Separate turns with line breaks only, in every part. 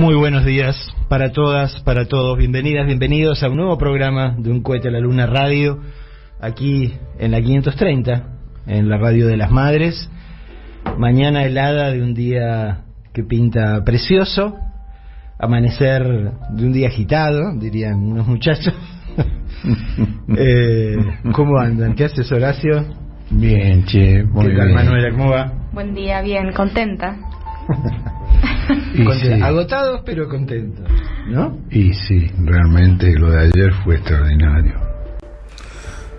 Muy buenos días para todas, para todos. Bienvenidas, bienvenidos a un nuevo programa de Un Cohete a la Luna Radio, aquí en la 530, en la radio de las madres. Mañana helada de un día que pinta precioso, amanecer de un día agitado, dirían unos muchachos. ¿Cómo andan? ¿Qué haces, Horacio?
Bien, che, muy
¿Qué tal,
bien.
Manuela? ¿Cómo va?
Buen día, bien, contenta.
Y sí.
Agotados pero contentos, ¿no?
Y sí, realmente lo de ayer fue extraordinario.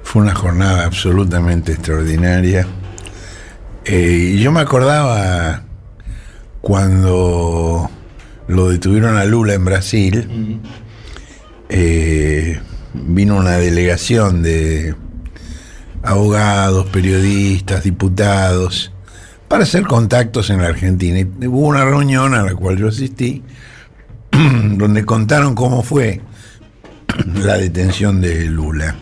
Fue una jornada absolutamente extraordinaria. Y yo me acordaba cuando lo detuvieron a Lula en Brasil. Vino una delegación de abogados, periodistas, diputados para hacer contactos en la Argentina. Y hubo una reunión a la cual yo asistí donde contaron cómo fue la detención de Lula.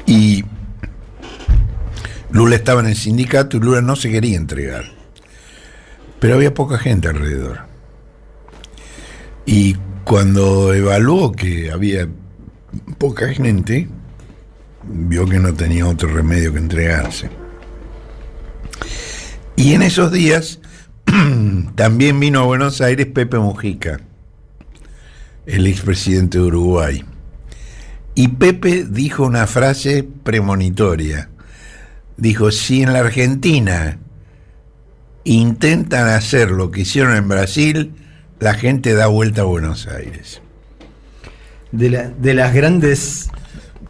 Y Lula estaba en el sindicato y Lula no se quería entregar, pero había poca gente alrededor. Y cuando evaluó que había poca gente, vio que no tenía otro remedio que entregarse. Y en esos días también vino a Buenos Aires Pepe Mujica, el expresidente de Uruguay. Y Pepe dijo una frase premonitoria. Dijo: si en la Argentina intentan hacer lo que hicieron en Brasil, la gente da vuelta a Buenos Aires.
De las grandes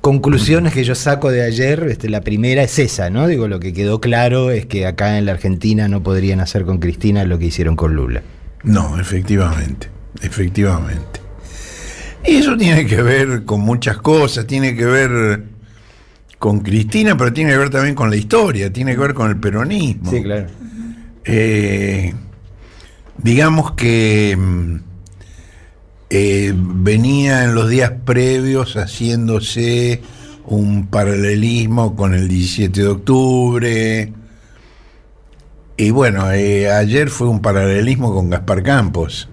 conclusiones que yo saco de ayer, la primera es esa, ¿no? Digo, lo que quedó claro es que acá en la Argentina no podrían hacer con Cristina lo que hicieron con Lula.
No, efectivamente. Y eso tiene que ver con muchas cosas, tiene que ver con Cristina, pero tiene que ver también con la historia, tiene que ver con el peronismo.
Sí, claro.
Digamos que venía en los días previos haciéndose un paralelismo con el 17 de octubre. Y bueno, ayer fue un paralelismo con Gaspar Campos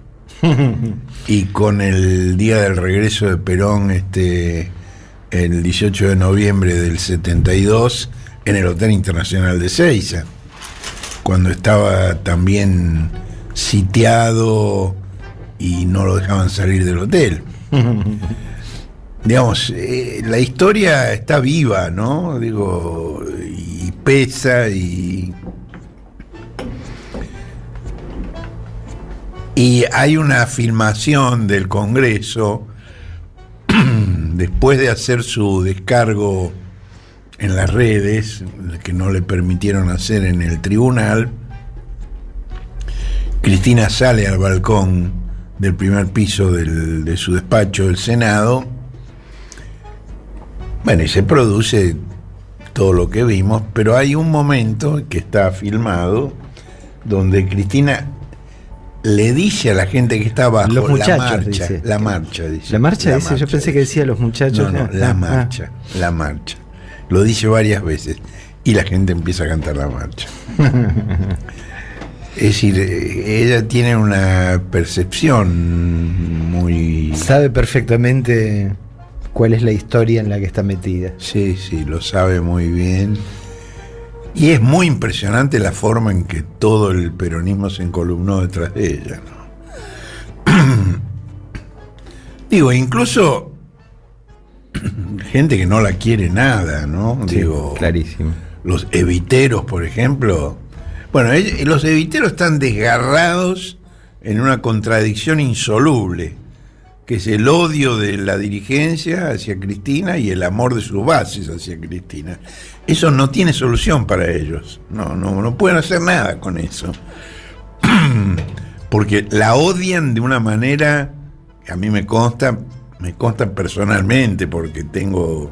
y con el día del regreso de Perón, el 18 de noviembre del 72, en el Hotel Internacional de Ezeiza, cuando estaba también sitiado y no lo dejaban salir del hotel. Digamos, la historia está viva, ¿no? Digo, y pesa, y hay una filmación del Congreso después de hacer su descargo en las redes, que no le permitieron hacer en el tribunal. Cristina sale al balcón del primer piso de su despacho del Senado. Bueno, y se produce todo lo que vimos, pero hay un momento que está filmado donde Cristina le dice a la gente que está abajo,
los muchachos,
la marcha, dice.
¿La marcha dice? Yo pensé que decía los muchachos.
No, la marcha. Lo dice varias veces y la gente empieza a cantar la marcha. Es decir, ella tiene una percepción muy...
Sabe perfectamente cuál es la historia en la que está metida.
Sí, lo sabe muy bien. Y es muy impresionante la forma en que todo el peronismo se encolumnó detrás de ella, ¿no? Digo, incluso gente que no la quiere nada, ¿no?
Sí,
digo,
clarísimo.
Los eviteros, por ejemplo. Bueno, los eviteros están desgarrados en una contradicción insoluble, que es el odio de la dirigencia hacia Cristina y el amor de sus bases hacia Cristina. Eso no tiene solución para ellos. No pueden hacer nada con eso. Porque la odian de una manera que a mí me consta personalmente, porque tengo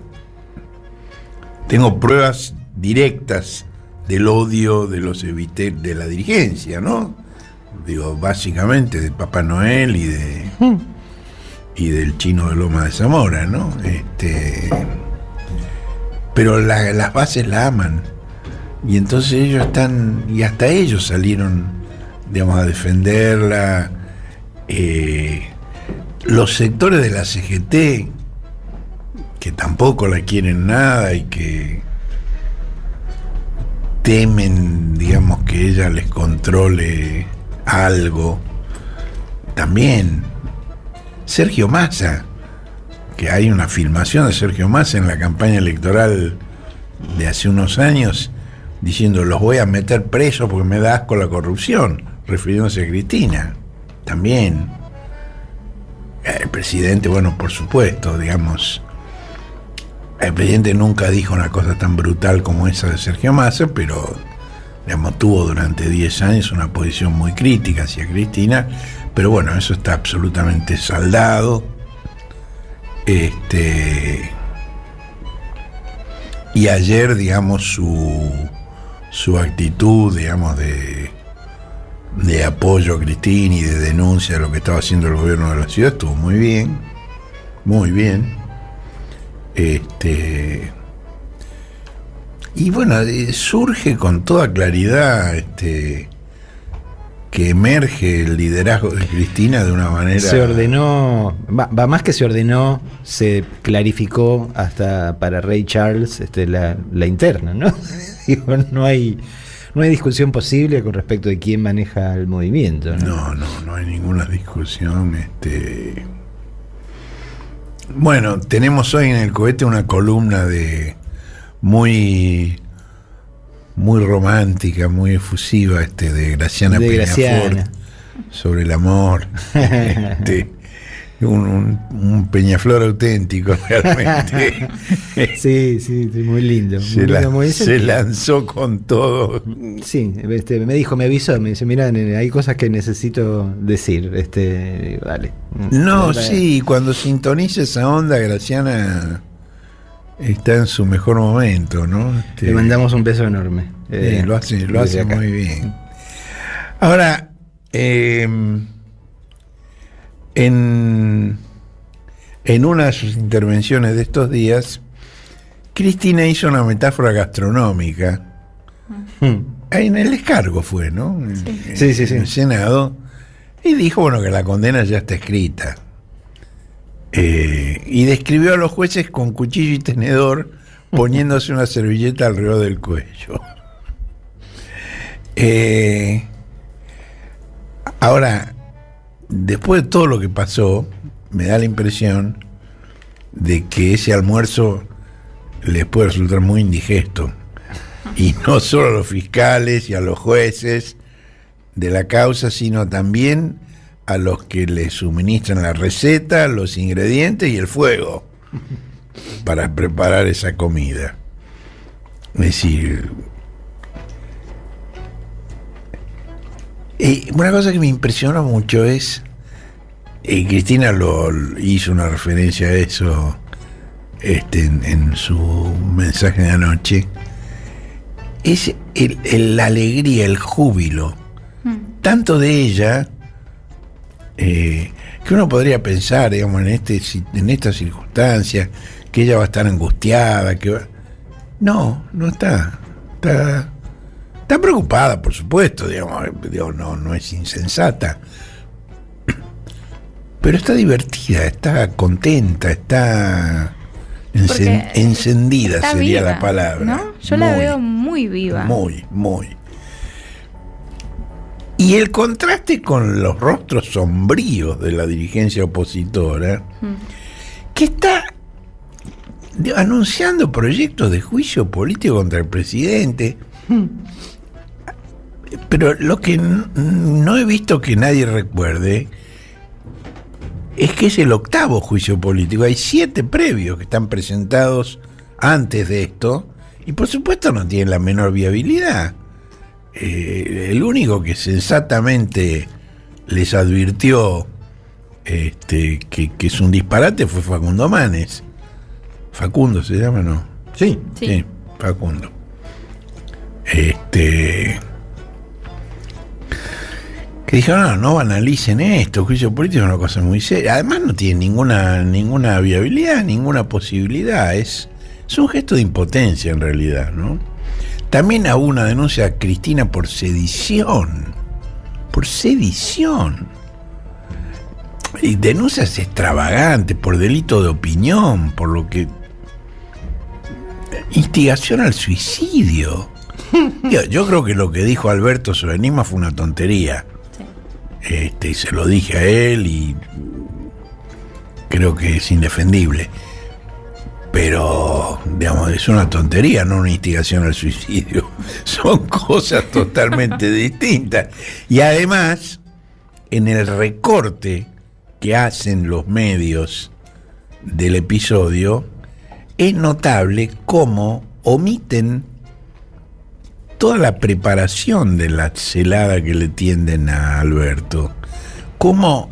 pruebas directas del odio de los eviteros, de la dirigencia, ¿no? Digo, básicamente de Papá Noel y del Chino de Loma de Zamora, ¿no? Pero las bases la aman. Y entonces ellos están, y hasta ellos salieron, digamos, a defenderla, los sectores de la CGT, que tampoco la quieren nada y que temen, digamos, que ella les controle algo, también. Sergio Massa, que hay una filmación de Sergio Massa en la campaña electoral de hace unos años diciendo: los voy a meter presos porque me da asco la corrupción, refiriéndose a Cristina. También el presidente, bueno, por supuesto, digamos, el presidente nunca dijo una cosa tan brutal como esa de Sergio Massa, pero, digamos, tuvo durante 10 años una posición muy crítica hacia Cristina, pero bueno, eso está absolutamente saldado. Y ayer, digamos, su actitud, digamos, de apoyo a Cristina y de denuncia de lo que estaba haciendo el gobierno de la ciudad estuvo muy bien, muy bien. Y bueno, surge con toda claridad que emerge el liderazgo de Cristina de una manera...
Se ordenó, va más que se ordenó, se clarificó hasta para Ray Charles la interna, ¿no? Digo, no hay discusión posible con respecto de quién maneja el movimiento, ¿no?
No hay ninguna discusión. Bueno, tenemos hoy en el cohete una columna muy romántica, muy efusiva, de Graciana Peñafort, sobre el amor. Un Peñaflor auténtico, realmente.
Sí, muy lindo.
Se lanzó con todo.
Sí, me avisó, me dice: mirá, hay cosas que necesito decir. Dale.
No, sí, cuando sintoniza esa onda, Graciana está en su mejor momento, ¿no?
Le mandamos un beso enorme.
Lo hace muy bien. Ahora, en una de sus intervenciones de estos días, Cristina hizo una metáfora gastronómica. Ahí en el descargo fue, ¿no?
Sí.
En el Senado. Y dijo, bueno, que la condena ya está escrita. Y describió a los jueces con cuchillo y tenedor, poniéndose una servilleta alrededor del cuello. Ahora, después de todo lo que pasó, me da la impresión de que ese almuerzo les puede resultar muy indigesto. Y no solo a los fiscales y a los jueces de la causa, sino también a los que les suministran la receta, los ingredientes y el fuego para preparar esa comida. Es decir, una cosa que me impresionó mucho es, Cristina hizo una referencia a eso en su mensaje de anoche, es la alegría, el júbilo, tanto de ella, que uno podría pensar, digamos, en estas circunstancias, que ella va a estar angustiada, no está preocupada, por supuesto, digamos, no es insensata, pero está divertida, está contenta, está encendida, sería viva, la palabra,
¿no? Yo la veo muy viva.
Muy. Y el contraste con los rostros sombríos de la dirigencia opositora, que está anunciando proyectos de juicio político contra el presidente. Pero lo que no he visto que nadie recuerde es que es el 8º juicio político. Hay 7 previos que están presentados antes de esto y por supuesto no tienen la menor viabilidad. El único que sensatamente les advirtió que es un disparate fue Facundo Manes. Facundo se llama, ¿no?
Sí,
Facundo. Que dijeron, no banalicen esto, el juicio político es una cosa muy seria. Además no tiene ninguna viabilidad, ninguna posibilidad. Es un gesto de impotencia en realidad, ¿no? También hubo una denuncia a Cristina por sedición. y denuncias extravagantes por delito de opinión, por lo que instigación al suicidio. Yo creo que lo que dijo Alberto sobre Nisman fue una tontería. Sí. Se lo dije a él y creo que es indefendible. Pero, digamos, es una tontería, no una instigación al suicidio. Son cosas totalmente distintas. Y además, en el recorte que hacen los medios del episodio, es notable cómo omiten toda la preparación de la celada que le tienden a Alberto. Cómo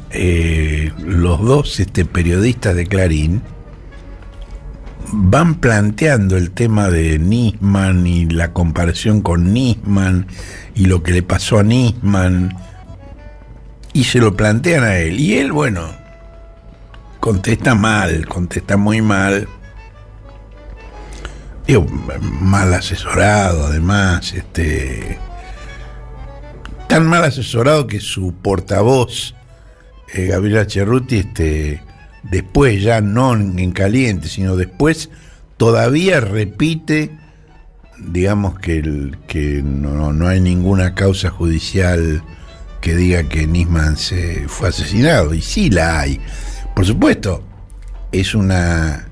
los dos periodistas de Clarín van planteando el tema de Nisman y la comparación con Nisman y lo que le pasó a Nisman, y se lo plantean a él. Y él, bueno, contesta mal, contesta muy mal. Digo, mal asesorado, además, tan mal asesorado que su portavoz, Gabriela Cerruti, después, ya no en caliente, sino después, todavía repite, digamos, que no hay ninguna causa judicial que diga que Nisman se fue asesinado, y sí la hay. Por supuesto, es una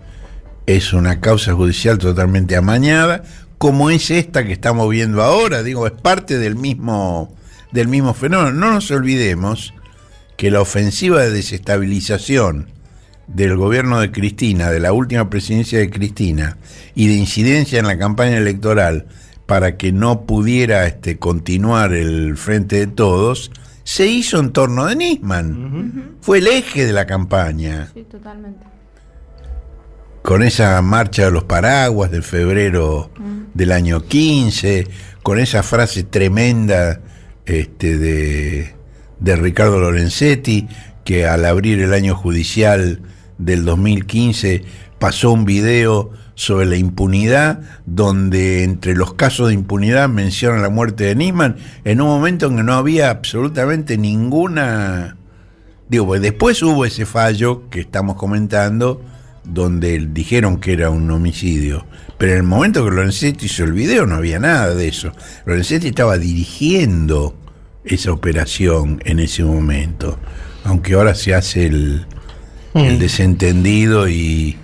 causa judicial totalmente amañada, como es esta que estamos viendo ahora. Digo, es parte del mismo fenómeno. No nos olvidemos que la ofensiva de desestabilización del gobierno de Cristina, de la última presidencia de Cristina, y de incidencia en la campaña electoral para que no pudiera continuar el Frente de Todos, se hizo en torno de Nisman. Uh-huh. Fue el eje de la campaña. Sí, totalmente. Con esa marcha de los paraguas de febrero del año 15, con esa frase tremenda de Ricardo Lorenzetti, que al abrir el año judicial del 2015 pasó un video sobre la impunidad, donde entre los casos de impunidad menciona la muerte de Nisman, en un momento en que no había absolutamente ninguna... pues después hubo ese fallo que estamos comentando, donde dijeron que era un homicidio, pero en el momento que Lorenzetti hizo el video no había nada de eso. Lorenzetti estaba dirigiendo esa operación en ese momento, aunque ahora se hace el desentendido y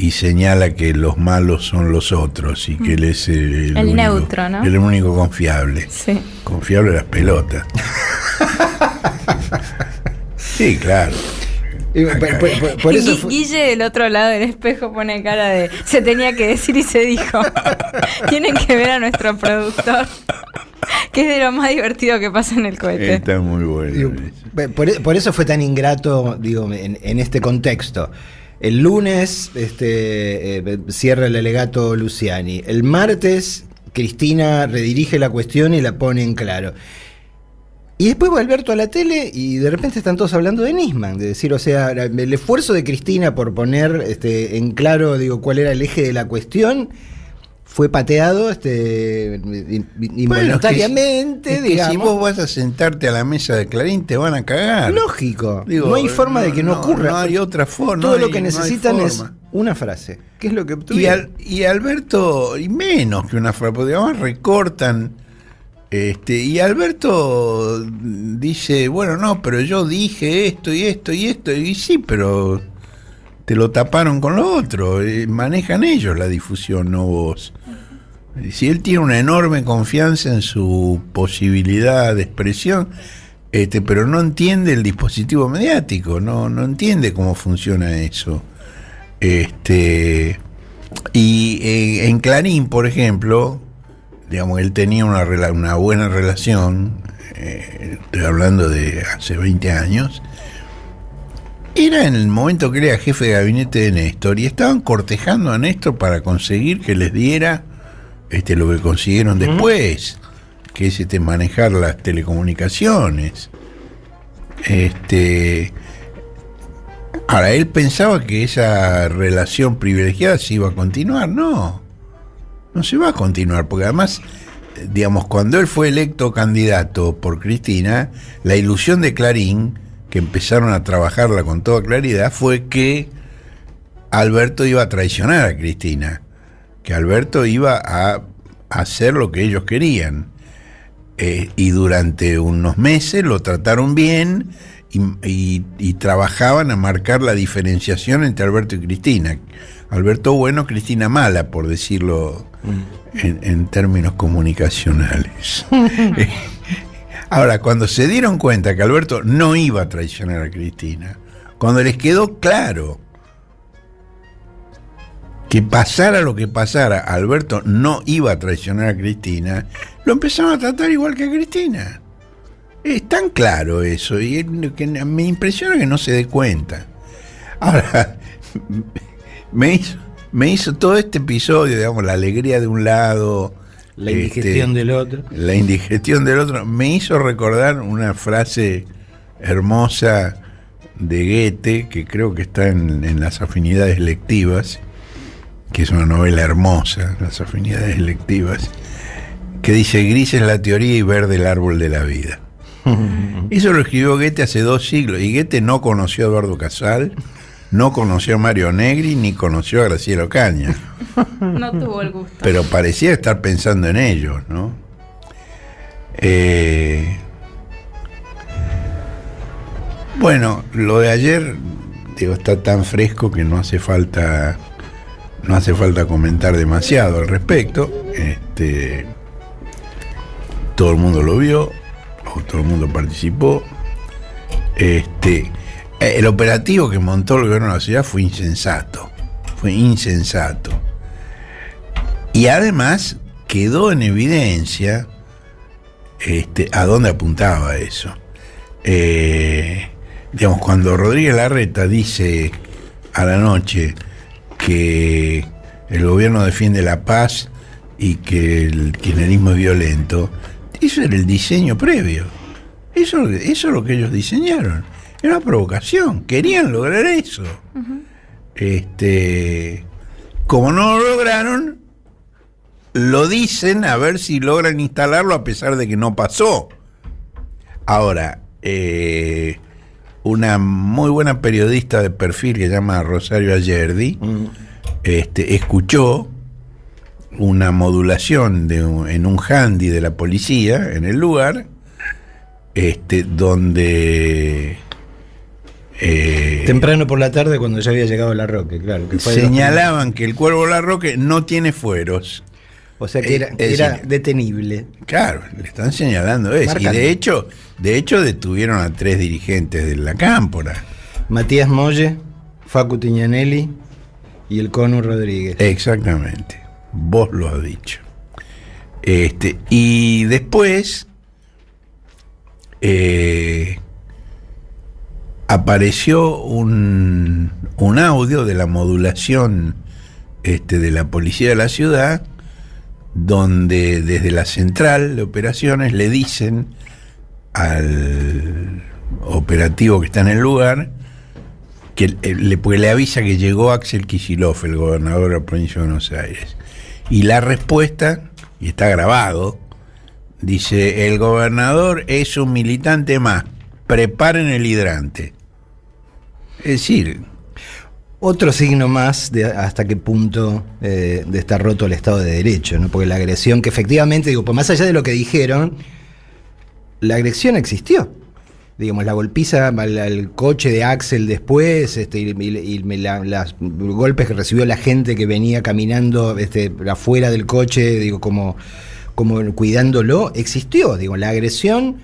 señala que los malos son los otros y que él es el único,
neutro, ¿no?
El único confiable.
Sí.
Confiable las pelotas. Sí, claro.
Por eso Guille del otro lado del espejo pone cara de se tenía que decir y se dijo. Tienen que ver a nuestro productor, que es de lo más divertido que pasa en el cohete.
Está muy bueno.
Por eso fue tan ingrato, en este contexto. El lunes cierra el alegato Luciani. El martes Cristina redirige la cuestión y la pone en claro. Y después va Alberto a la tele y de repente están todos hablando de Nisman, de decir, o sea, el esfuerzo de Cristina por poner en claro, cuál era el eje de la cuestión, fue pateado involuntariamente.
Es que si vos vas a sentarte a la mesa de Clarín te van a cagar.
Lógico. No hay forma de que no ocurra.
No hay otra forma.
Todo lo que necesitan es una frase. ¿Qué es lo que obtuvieron?
Y Alberto, y menos que una frase, porque además recortan. Y Alberto dice, bueno, no, pero yo dije esto y esto y esto, y sí, pero te lo taparon con lo otro, manejan ellos la difusión, no vos. Si él tiene una enorme confianza en su posibilidad de expresión, pero no entiende el dispositivo mediático, no entiende cómo funciona eso. Y en Clarín, por ejemplo, él tenía una buena relación, estoy hablando de hace 20 años, era en el momento que era jefe de gabinete de Néstor, y estaban cortejando a Néstor para conseguir que les diera lo que consiguieron después, que es manejar las telecomunicaciones. Ahora, él pensaba que esa relación privilegiada se iba a continuar. No se va a continuar, porque además, cuando él fue electo candidato por Cristina, la ilusión de Clarín, que empezaron a trabajarla con toda claridad, fue que Alberto iba a traicionar a Cristina, que Alberto iba a hacer lo que ellos querían. Y durante unos meses lo trataron bien y trabajaban a marcar la diferenciación entre Alberto y Cristina. Alberto bueno, Cristina mala, por decirlo en términos comunicacionales. Ahora, cuando se dieron cuenta que Alberto no iba a traicionar a Cristina, cuando les quedó claro que pasara lo que pasara, Alberto no iba a traicionar a Cristina, lo empezaron a tratar igual que a Cristina. Es tan claro eso, y que me impresiona que no se dé cuenta. Ahora, me hizo todo este episodio, digamos, la alegría de un lado,
la indigestión del otro.
La indigestión del otro, me hizo recordar una frase hermosa de Goethe, que creo que está en Las afinidades lectivas, que es una novela hermosa, Las afinidades lectivas, que dice: gris es la teoría y verde el árbol de la vida. Eso lo escribió Goethe hace 2 siglos, y Goethe no conoció a Eduardo Casal, no conoció a Mario Negri, ni conoció a Graciela Ocaña.
No tuvo el gusto.
Pero parecía estar pensando en ellos, ¿no? Bueno, lo de ayer, digo, está tan fresco que no hace falta comentar demasiado al respecto. Todo el mundo lo vio, o todo el mundo participó. El operativo que montó el gobierno de la ciudad fue insensato. Y además quedó en evidencia a dónde apuntaba eso. Digamos, cuando Rodríguez Larreta dice a la noche que el gobierno defiende la paz y que el kirchnerismo es violento, eso era el diseño previo. Eso es lo que ellos diseñaron. Era una provocación, querían lograr eso. Como no lo lograron, lo dicen a ver si logran instalarlo, a pesar de que no pasó. Ahora, una muy buena periodista de perfil que se llama Rosario Ayerdi, escuchó una modulación en un handy de la policía en el lugar, donde
temprano por la tarde, cuando ya había llegado Larroque, claro, que fue
señalaban que el Cuervo Larroque no tiene fueros.
O sea que era detenible.
Claro, le están señalando eso.
Marcando.
Y de hecho detuvieron a 3 dirigentes de la Cámpora.
Matías Molle, Facu Tignanelli y el Conu Rodríguez.
Exactamente, vos lo has dicho. Y después apareció un audio de la modulación de la policía de la ciudad, donde desde la central de operaciones le dicen al operativo que está en el lugar porque le avisa que llegó Axel Kicillof, el gobernador de la provincia de Buenos Aires, y la respuesta, y está grabado, dice: el gobernador es un militante más, preparen el hidrante. Es decir,
otro signo más de hasta qué punto de estar roto el Estado de Derecho, ¿no? Porque la agresión, que efectivamente, digo, pues más allá de lo que dijeron, la agresión existió. Digamos, la golpiza al coche de Axel después, los golpes que recibió la gente que venía caminando afuera del coche, digo, como cuidándolo, existió. Digo, la agresión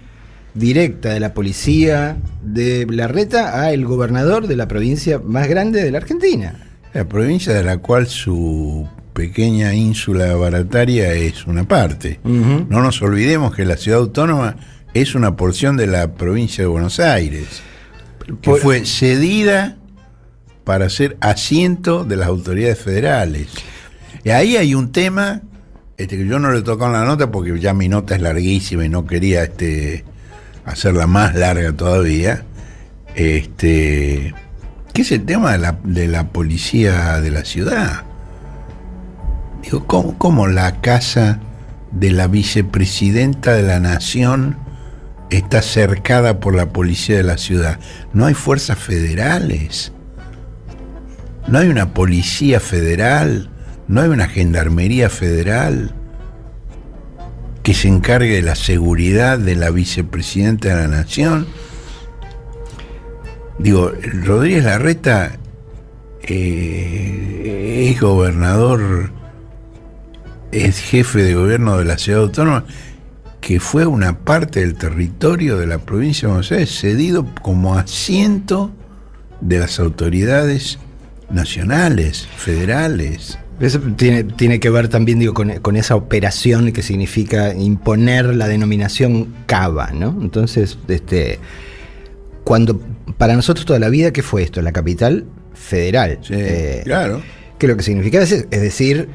directa de la policía de Larreta a el gobernador de la provincia más grande de la Argentina.
La provincia de la cual su pequeña ínsula barataria es una parte. Uh-huh. No nos olvidemos que la ciudad autónoma es una porción de la provincia de Buenos Aires, que fue cedida para ser asiento de las autoridades federales. Y ahí hay un tema que yo no le he tocado en la nota, porque ya mi nota es larguísima y no quería hacerla más larga todavía, que es el tema de la policía de la ciudad. Digo, ¿cómo la casa de la vicepresidenta de la Nación está cercada por la policía de la ciudad. No hay fuerzas federales, no hay una policía federal, no hay una gendarmería federal que se encargue de la seguridad de la vicepresidenta de la Nación. Digo, Rodríguez Larreta es gobernador, es jefe de gobierno de la ciudad autónoma, que fue una parte del territorio de la provincia de Buenos Aires cedido como asiento de las autoridades nacionales, federales.
Eso tiene que ver también, digo, con esa operación que significa imponer la denominación Cava, ¿no? Entonces, cuando para nosotros toda la vida, ¿qué fue esto? La capital federal.
Sí, claro.
Que lo que significa es decir,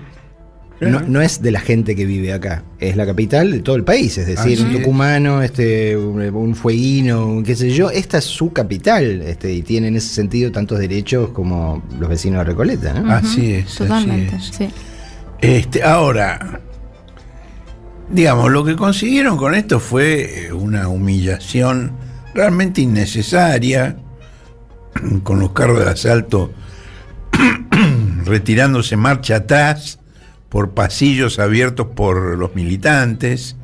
no es de la gente que vive acá, es la capital de todo el país, es decir, un tucumano, un fueguino, qué sé yo, esta es su capital, y tiene en ese sentido tantos derechos como los vecinos de Recoleta, ¿no?
Así es.
Totalmente,
así es. Sí. Ahora, digamos, lo que consiguieron con esto fue una humillación realmente innecesaria, con los carros de asalto retirándose marcha atrás por pasillos abiertos por los militantes,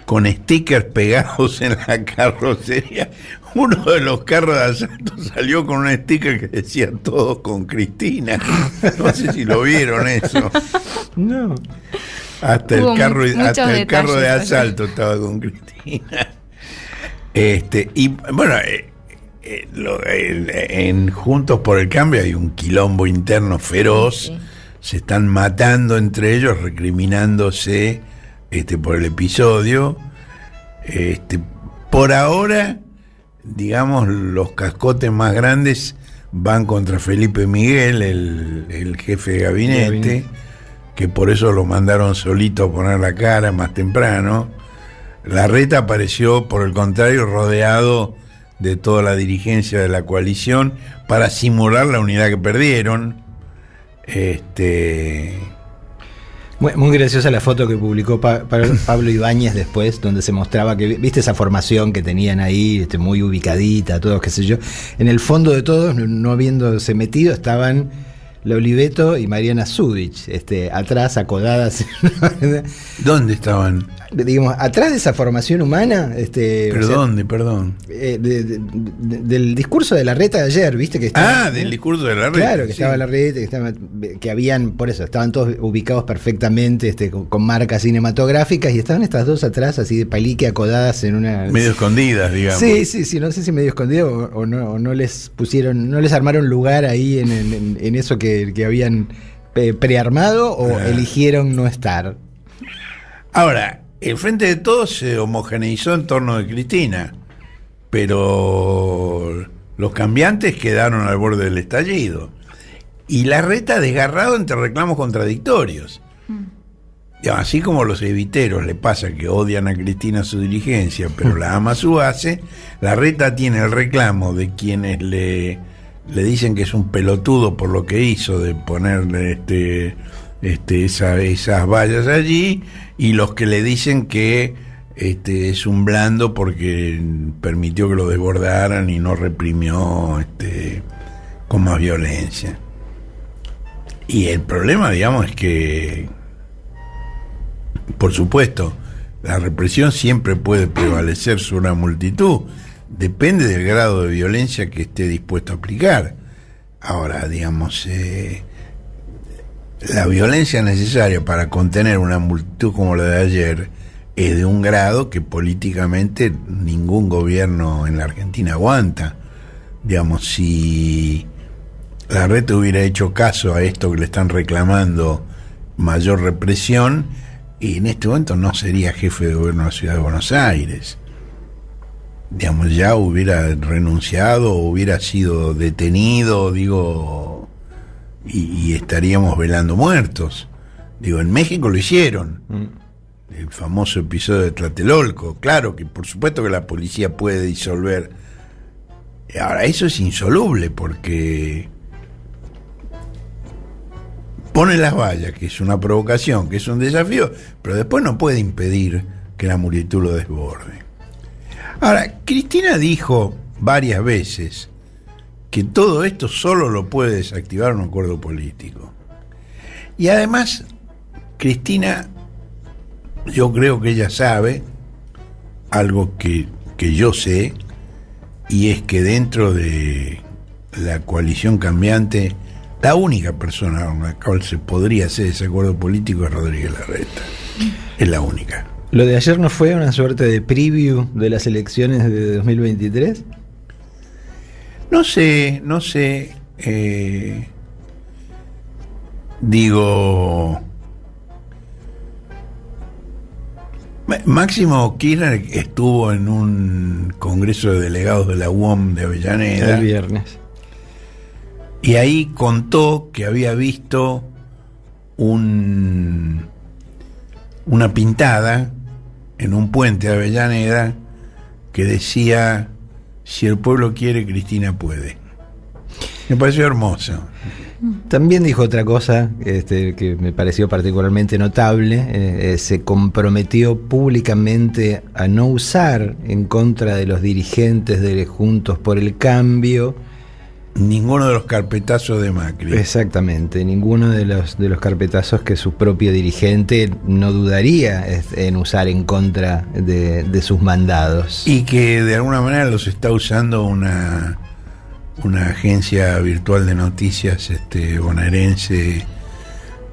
con stickers pegados en la carrocería. Uno de los carros de asalto salió con un sticker que decía "Todos con Cristina". No sé si lo vieron eso.
No.
Hasta el carro de asalto estaba con Cristina. Y bueno, en Juntos por el Cambio hay un quilombo interno feroz. Sí. Se están matando entre ellos, recriminándose por el episodio. Por ahora, digamos, los cascotes más grandes van contra Felipe Miguel, el jefe de gabinete, que por eso lo mandaron solito a poner la cara más temprano. Larreta apareció, por el contrario, rodeado de toda la dirigencia de la coalición para simular la unidad que perdieron.
Muy graciosa la foto que publicó Pablo Ibáñez después, donde se mostraba que, viste esa formación que tenían ahí, muy ubicadita, todos, qué sé yo. En el fondo de todos, no habiéndose metido, estaban la Oliveto y Mariana Zúdich, atrás, acodadas.
¿Dónde estaban?
Digamos, atrás de esa formación humana.
¿Pero dónde? Perdón.
Del discurso de Larreta de ayer, ¿viste? Que estaba,
del discurso de Larreta.
Claro, que estaba Larreta, que habían, por eso, estaban todos ubicados perfectamente, con marcas cinematográficas, y estaban estas dos atrás, así de palique, acodadas en una.
Medio escondidas, digamos.
Sí, no sé si medio escondidas o no les pusieron, no les armaron lugar ahí en eso que habían prearmado, o eligieron no estar.
Ahora, el Frente de Todos se homogeneizó en torno de Cristina, pero los cambiantes quedaron al borde del estallido. Y Larreta desgarrado entre reclamos contradictorios. Y así como los eviteros le pasa que odian a Cristina su dirigencia, pero la ama su base, Larreta tiene el reclamo de quienes le dicen que es un pelotudo por lo que hizo de ponerle esas vallas allí, y los que le dicen que es un blando porque permitió que lo desbordaran y no reprimió con más violencia. Y el problema, digamos, es que, por supuesto, la represión siempre puede prevalecer sobre una multitud, depende del grado de violencia que esté dispuesto a aplicar. Ahora, digamos, la violencia necesaria para contener una multitud como la de ayer es de un grado que políticamente ningún gobierno en la Argentina aguanta. Digamos, si Larreta hubiera hecho caso a esto que le están reclamando, mayor represión, y en este momento no sería jefe de gobierno de la ciudad de Buenos Aires. Digamos, ya hubiera renunciado, hubiera sido detenido, digo, y estaríamos velando muertos. Digo, en México lo hicieron. El famoso episodio de Tlatelolco. Claro que por supuesto que la policía puede disolver. Ahora, eso es insoluble porque pone las vallas, que es una provocación, que es un desafío, pero después no puede impedir que la multitud lo desborde. Ahora, Cristina dijo varias veces que todo esto solo lo puede desactivar un acuerdo político. Y además, Cristina, yo creo que ella sabe algo que yo sé, y es que dentro de la coalición cambiante, la única persona con la cual se podría hacer ese acuerdo político es Rodríguez Larreta. Es la única.
¿Lo de ayer no fue una suerte de preview de las elecciones de 2023?
No sé. Digo, Máximo Kirchner estuvo en un congreso de delegados de la UOM de Avellaneda
el viernes,
y ahí contó que había visto una pintada en un puente de Avellaneda que decía: si el pueblo quiere, Cristina puede. Me pareció hermoso.
También dijo otra cosa que me pareció particularmente notable. Se comprometió públicamente a no usar en contra de los dirigentes de Juntos por el Cambio
ninguno de los carpetazos de Macri.
Exactamente, ninguno de los carpetazos que su propio dirigente no dudaría en usar en contra de sus mandados.
Y que de alguna manera los está usando una agencia virtual de noticias bonaerense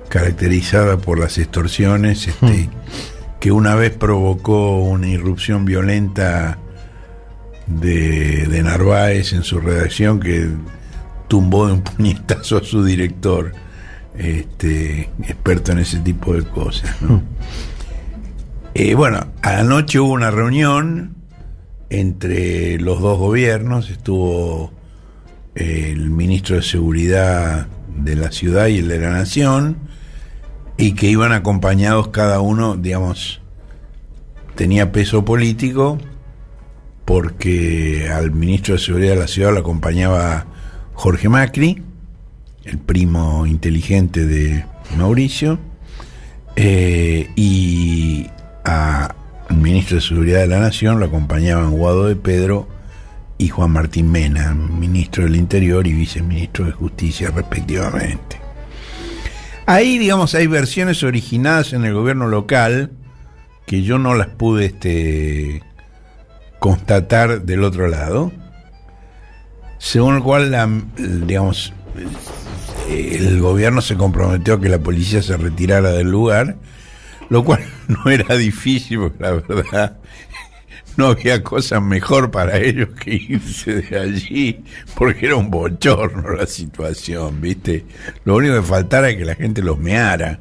caracterizada por las extorsiones, que una vez provocó una irrupción violenta de Narváez en su redacción, que tumbó de un puñetazo a su director, experto en ese tipo de cosas, ¿no? Bueno, anoche hubo una reunión entre los dos gobiernos. Estuvo el ministro de Seguridad de la ciudad y el de la Nación, y que iban acompañados cada uno, digamos, tenía peso político, porque al ministro de Seguridad de la ciudad lo acompañaba Jorge Macri, el primo inteligente de Mauricio, y al ministro de Seguridad de la Nación lo acompañaban Guado de Pedro y Juan Martín Mena, ministro del Interior y viceministro de Justicia respectivamente. Ahí, digamos, hay versiones originadas en el gobierno local que yo no las pude constatar del otro lado, según el cual digamos, el gobierno se comprometió a que la policía se retirara del lugar, lo cual no era difícil, porque la verdad no había cosa mejor para ellos que irse de allí, porque era un bochorno la situación, ¿viste? Lo único que faltara es que la gente los meara.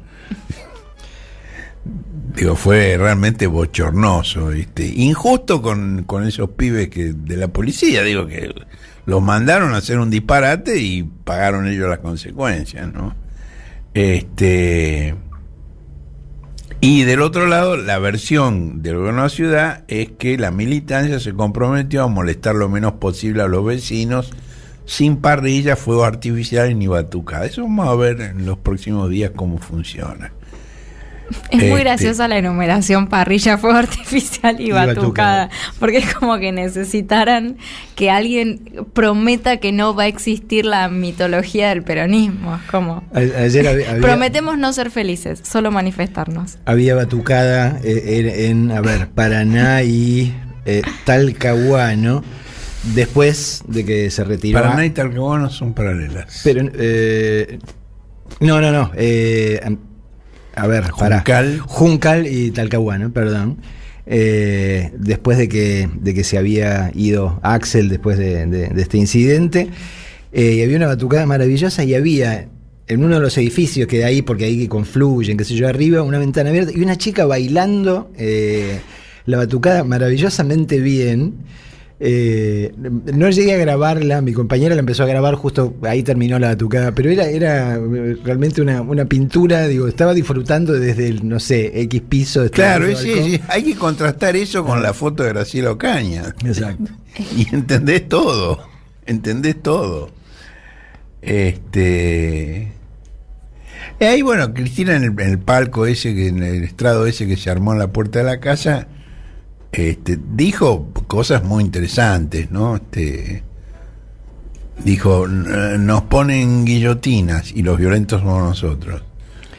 Digo, fue realmente bochornoso, ¿viste? Injusto con esos pibes de la policía, digo, que los mandaron a hacer un disparate y pagaron ellos las consecuencias, ¿no? Y del otro lado, la versión del gobierno de la ciudad es que la militancia se comprometió a molestar lo menos posible a los vecinos, sin parrillas, fuegos artificiales ni batucadas. Eso vamos a ver en los próximos días cómo funciona.
Es muy graciosa la enumeración: parrilla, fuego artificial y batucada, porque es como que necesitaran que alguien prometa que no va a existir la mitología del peronismo. Es como,
ayer había,
prometemos no ser felices, solo manifestarnos.
Había batucada en Paraná y Talcahuano, después de que se retiró.
Paraná y Talcahuano son paralelas.
Pero no. Juncal y Talcahuano, perdón. Después de que se había ido Axel después de este incidente, y había una batucada maravillosa, y había en uno de los edificios que de ahí, porque ahí confluyen, qué sé yo, arriba, una ventana abierta y una chica bailando la batucada maravillosamente bien. No llegué a grabarla, mi compañera la empezó a grabar, justo ahí terminó la batucada, pero era realmente una pintura, digo, estaba disfrutando desde el, no sé, X piso.
Claro, sí, hay que contrastar eso con la foto de Graciela Ocaña.
Exacto.
Y entendés todo. Ahí, bueno, Cristina en el palco ese, en el estrado ese que se armó en la puerta de la casa, dijo cosas muy interesantes, ¿no? Dijo, nos ponen guillotinas y los violentos somos nosotros.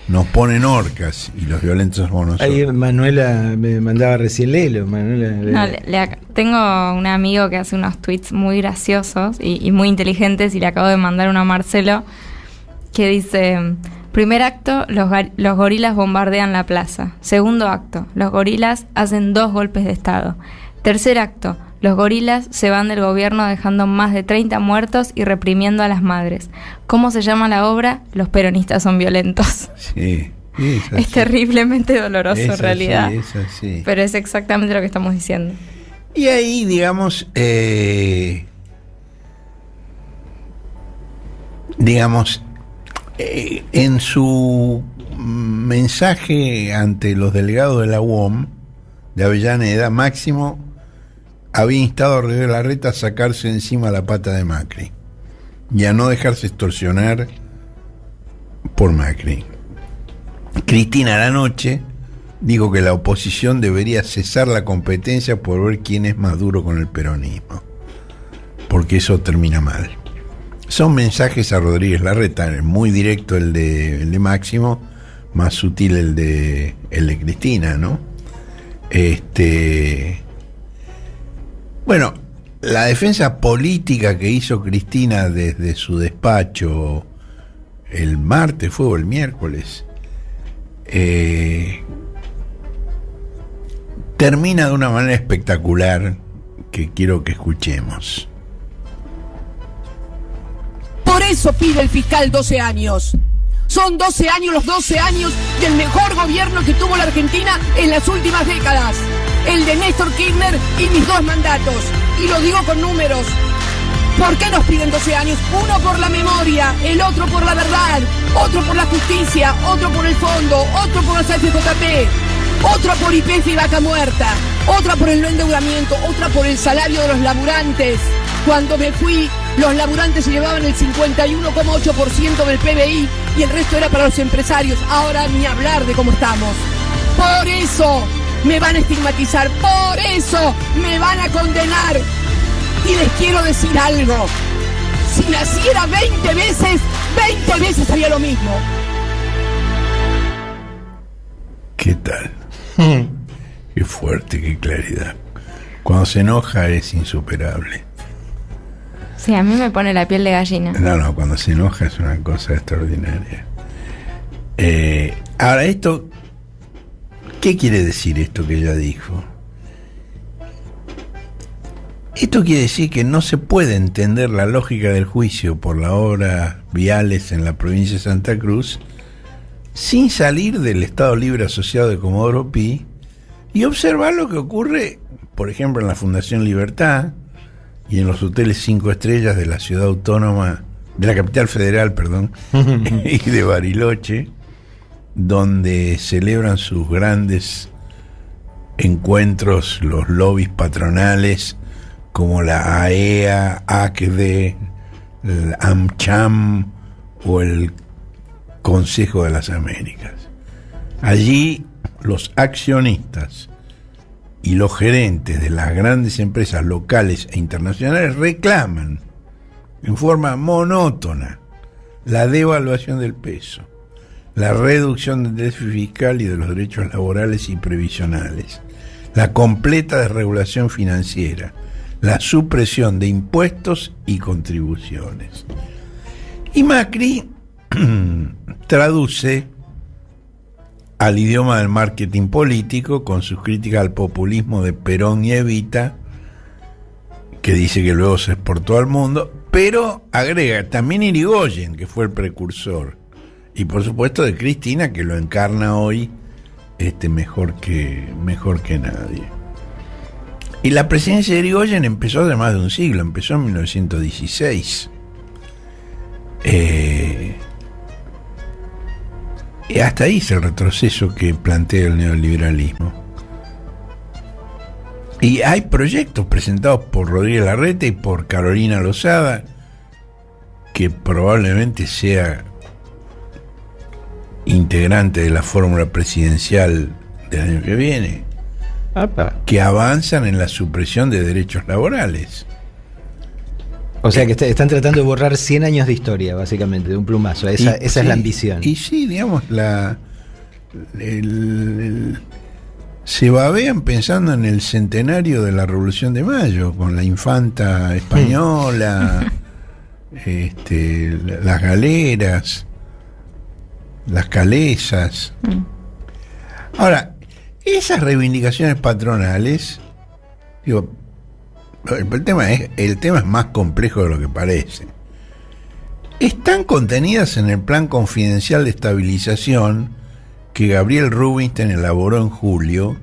Nos ponen horcas y los violentos somos nosotros.
Ahí Manuela me mandaba recién Lelo.
Tengo un amigo que hace unos tweets muy graciosos y muy inteligentes, y le acabo de mandar uno a Marcelo que dice: primer acto, los gorilas bombardean la plaza. Segundo acto, los gorilas hacen 2 golpes de estado. Tercer acto, los gorilas se van del gobierno dejando más de 30 muertos y reprimiendo a las madres. ¿Cómo se llama la obra? Los peronistas son violentos.
Sí,
es terriblemente doloroso en realidad.
Sí.
Pero es exactamente lo que estamos diciendo.
Y ahí, digamos, en su mensaje ante los delegados de la UOM de Avellaneda, Máximo había instado a Rodríguez Larreta a sacarse encima la pata de Macri y a no dejarse extorsionar por Macri. Cristina, a la noche, dijo que la oposición debería cesar la competencia por ver quién es más duro con el peronismo, porque eso termina mal. Son mensajes a Rodríguez Larreta, muy directo el de Máximo, más sutil el de Cristina, ¿no? Bueno, la defensa política que hizo Cristina desde su despacho el martes o el miércoles termina de una manera espectacular que quiero que escuchemos.
Por eso pide el fiscal 12 años. Son 12 años, los 12 años del mejor gobierno que tuvo la Argentina en las últimas décadas. El de Néstor Kirchner y mis 2 mandatos. Y lo digo con números. ¿Por qué nos piden 12 años? Uno por la memoria, el otro por la verdad, otro por la justicia, otro por el fondo, otro por las AFJP, otro por YPF y vaca muerta, otra por el no endeudamiento, otra por el salario de los laburantes. Cuando me fui, los laburantes se llevaban el 51,8% del PBI y el resto era para los empresarios. Ahora ni hablar de cómo estamos. Por eso me van a estigmatizar, por eso me van a condenar. Y les quiero decir algo: si naciera 20 veces haría lo mismo.
¿Qué tal? Qué fuerte, qué claridad. Cuando se enoja es insuperable.
Sí, a mí me pone la piel de gallina.
No, cuando se enoja es una cosa extraordinaria. Ahora, esto, ¿qué quiere decir esto que ella dijo? Esto quiere decir que no se puede entender la lógica del juicio por la obra Viales en la provincia de Santa Cruz sin salir del Estado Libre Asociado de Comodoro Pi y observar lo que ocurre, por ejemplo, en la Fundación Libertad y en los hoteles 5 estrellas de la ciudad autónoma, de la capital federal, y de Bariloche, donde celebran sus grandes encuentros los lobbies patronales como la AEA, ACDE, el AmCham o el Consejo de las Américas. Allí los accionistas y los gerentes de las grandes empresas locales e internacionales reclaman en forma monótona la devaluación del peso, la reducción del déficit fiscal y de los derechos laborales y previsionales, la completa desregulación financiera, la supresión de impuestos y contribuciones. Y Macri traduce al idioma del marketing político con sus críticas al populismo de Perón y Evita, que dice que luego se exportó al mundo, pero agrega también Irigoyen, que fue el precursor, y por supuesto de Cristina, que lo encarna hoy mejor que nadie. Y la presidencia de Irigoyen empezó hace más de un siglo, empezó en 1916. Y hasta ahí es el retroceso que plantea el neoliberalismo. Y hay proyectos presentados por Rodríguez Larreta y por Carolina Lozada, que probablemente sea integrante de la fórmula presidencial del año que viene. que avanzan en la supresión de derechos laborales.
O sea que están tratando de borrar 100 años de historia, básicamente, de un plumazo. Esa es la ambición.
Y sí, digamos, se babean pensando en el centenario de la Revolución de Mayo, con la infanta española, las galeras, las calesas. Ahora, esas reivindicaciones patronales, digo, el tema es más complejo de lo que parece. Están contenidas en el plan confidencial de estabilización que Gabriel Rubinstein elaboró en julio,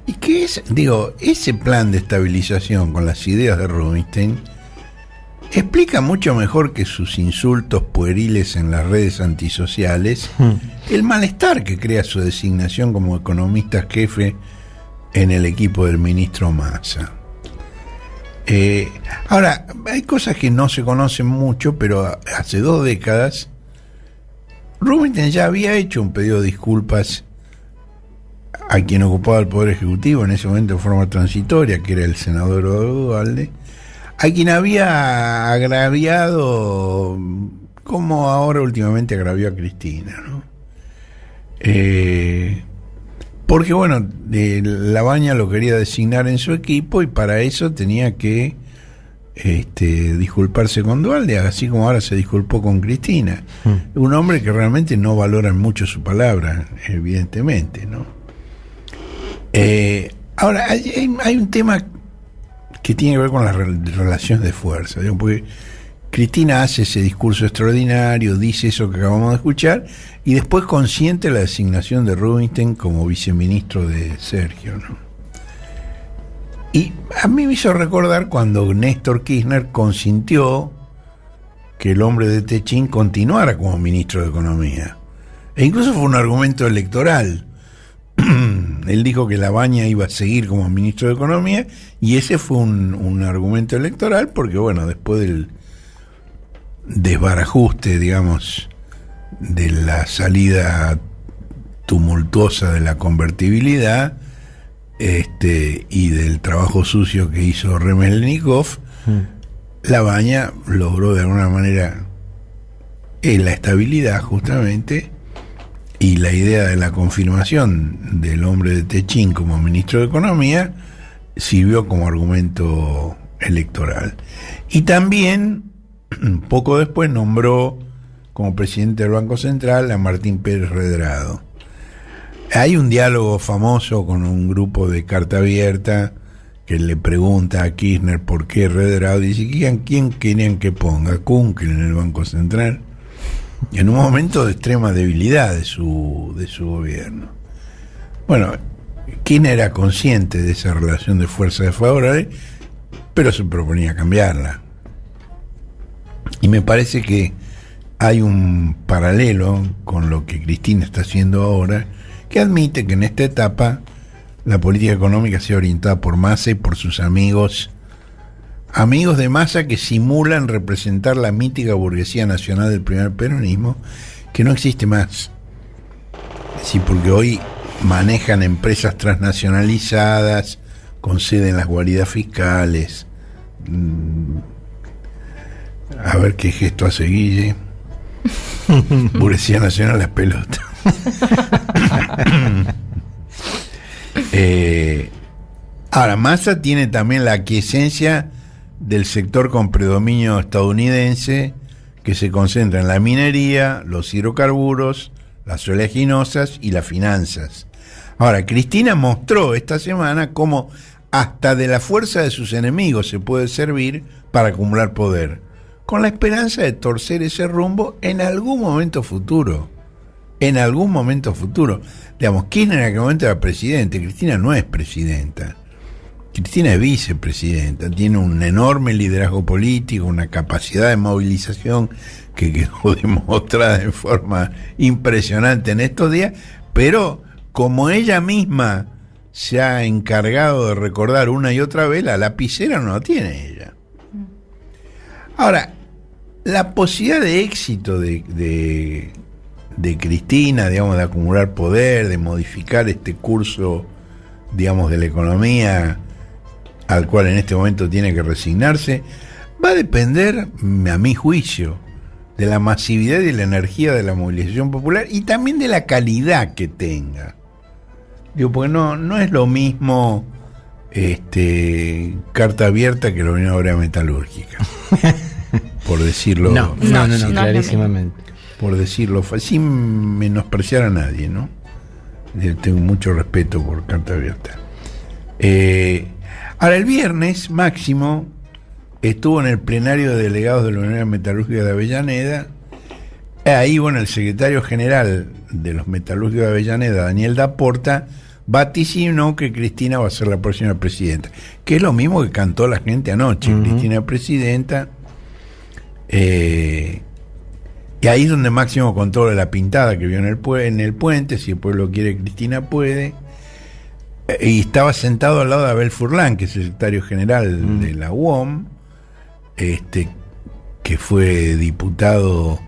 y que ese plan de estabilización con las ideas de Rubinstein explica mucho mejor que sus insultos pueriles en las redes antisociales el malestar que crea su designación como economista jefe en el equipo del ministro Massa. Ahora, hay cosas que no se conocen mucho, pero hace 2 décadas Rubinstein ya había hecho un pedido de disculpas a quien ocupaba el Poder Ejecutivo en ese momento de forma transitoria, que era el senador Duhalde, a quien había agraviado, como ahora últimamente agravió a Cristina, ¿no? Porque bueno, Labaña lo quería designar en su equipo y para eso tenía que disculparse con Duhalde, así como ahora se disculpó con Cristina. Un hombre que realmente no valora mucho su palabra, evidentemente, ¿no? Ahora, hay un tema que tiene que ver con las relaciones de fuerza, digamos, porque Cristina hace ese discurso extraordinario, dice eso que acabamos de escuchar, y después consiente la designación de Rubinstein como viceministro de Sergio, ¿no? Y a mí me hizo recordar cuando Néstor Kirchner consintió que el hombre de Techín continuara como ministro de Economía. E incluso fue un argumento electoral. Él dijo que Labaña iba a seguir como ministro de Economía, y ese fue un argumento electoral, porque bueno, después del desbarajuste, digamos, de la salida tumultuosa de la convertibilidad, y del trabajo sucio que hizo Remelnikov, Labaña logró de alguna manera la estabilidad justamente, y la idea de la confirmación del hombre de Techín como ministro de Economía sirvió como argumento electoral. Y también poco después nombró como presidente del Banco Central a Martín Pérez Redrado. Hay un diálogo famoso con un grupo de Carta Abierta que le pregunta a Kirchner por qué Redrado, dice, ¿quién querían que ponga? Kunkel en el Banco Central, en un momento de extrema debilidad de su gobierno. Bueno, Kirchner era consciente de esa relación de fuerza desfavorable, pero se proponía cambiarla. Y me parece que hay un paralelo con lo que Cristina está haciendo ahora, que admite que en esta etapa la política económica sea orientada por Massa y por sus amigos de Massa que simulan representar la mítica burguesía nacional del primer peronismo, que no existe más. Sí, porque hoy manejan empresas transnacionalizadas con sede en las guaridas fiscales. A ver qué gesto hace Guille. Burguesía nacional, las pelotas. Ahora, Massa tiene también la aquiescencia del sector con predominio estadounidense, que se concentra en la minería, los hidrocarburos, las oleaginosas y las finanzas. Ahora, Cristina mostró esta semana cómo hasta de la fuerza de sus enemigos se puede servir para acumular poder, con la esperanza de torcer ese rumbo en algún momento futuro. En algún momento futuro. Digamos, Kirchner en aquel momento era presidente, Cristina no es presidenta. Cristina es vicepresidenta, tiene un enorme liderazgo político, una capacidad de movilización que quedó demostrada en forma impresionante en estos días, pero como ella misma se ha encargado de recordar una y otra vez, la lapicera no la tiene ella. Ahora, la posibilidad de éxito de Cristina, digamos, de acumular poder, de modificar este curso digamos, de la economía al cual en este momento tiene que resignarse, va a depender, a mi juicio, de la masividad y la energía de la movilización popular y también de la calidad que tenga. Digo, porque no es lo mismo carta abierta que la Unión Obrera Metalúrgica. Por decirlo.
No, clarísimamente.
Por decirlo, sin menospreciar a nadie, ¿no? Tengo mucho respeto por carta abierta. Ahora, el viernes, Máximo estuvo en el plenario de delegados de la Unión Metalúrgica de Avellaneda. Ahí, bueno, el secretario general de los metalúrgicos de Avellaneda, Daniel Daporta, vaticinó que Cristina va a ser la próxima presidenta, que es lo mismo que cantó la gente anoche. Cristina presidenta. Y ahí es donde Máximo contó de la pintada que vio en el puente, si el pueblo quiere, Cristina puede. Y estaba sentado al lado de Abel Furlan, que es el secretario general de la UOM, que fue diputado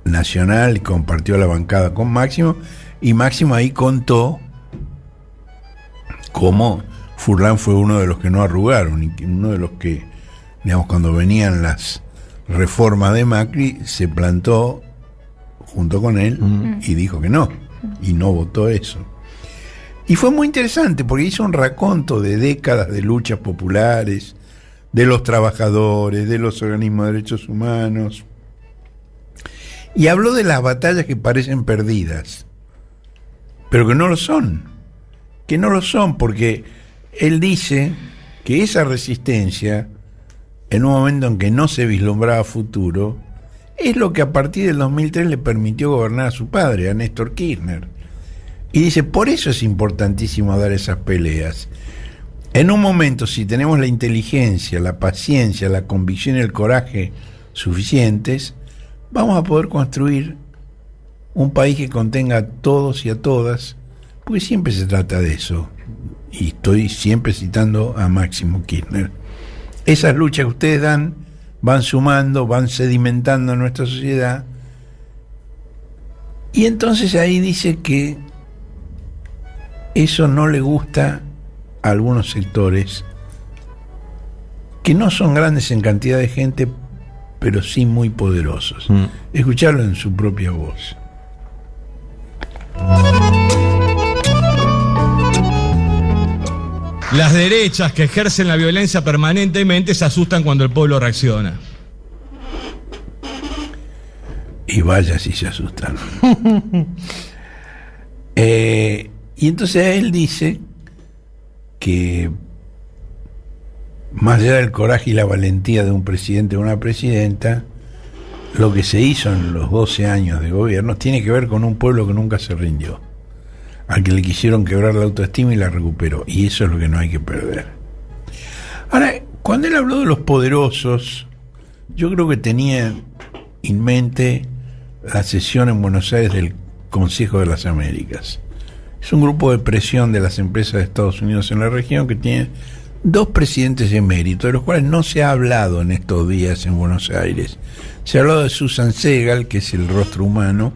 nacional y compartió la bancada con Máximo, y Máximo ahí contó cómo Furlan fue uno de los que no arrugaron, y uno de los que, digamos, cuando venían las reformas de Macri, se plantó junto con él y dijo que no, y no votó eso. Y fue muy interesante porque hizo un raconto de décadas de luchas populares, de los trabajadores, de los organismos de derechos humanos, y habló de las batallas que parecen perdidas, pero que no lo son, porque él dice que esa resistencia, en un momento en que no se vislumbraba futuro, es lo que a partir del 2003 le permitió gobernar a su padre, a Néstor Kirchner. Y dice, por eso es importantísimo dar esas peleas. En un momento, si tenemos la inteligencia, la paciencia, la convicción y el coraje suficientes, vamos a poder construir un país que contenga a todos y a todas, porque siempre se trata de eso. Y estoy siempre citando a Máximo Kirchner. Esas luchas que ustedes dan van sumando, van sedimentando en nuestra sociedad. Y entonces ahí dice que eso no le gusta a algunos sectores que no son grandes en cantidad de gente, pero sí muy poderosos. Escucharlo en su propia voz.
Las derechas que ejercen la violencia permanentemente se asustan cuando el pueblo reacciona.
Y vaya si se asustan. Y entonces él dice que más allá del coraje y la valentía de un presidente o una presidenta, lo que se hizo en los 12 años de gobierno tiene que ver con un pueblo que nunca se rindió, al que le quisieron quebrar la autoestima y la recuperó, y eso es lo que no hay que perder. Ahora, cuando él habló de los poderosos, yo creo que tenía en mente la sesión en Buenos Aires del Consejo de las Américas. Es un grupo de presión de las empresas de Estados Unidos en la región que tiene 2 presidentes eméritos, de los cuales no se ha hablado en estos días en Buenos Aires. Se ha hablado de Susan Segal, que es el rostro humano,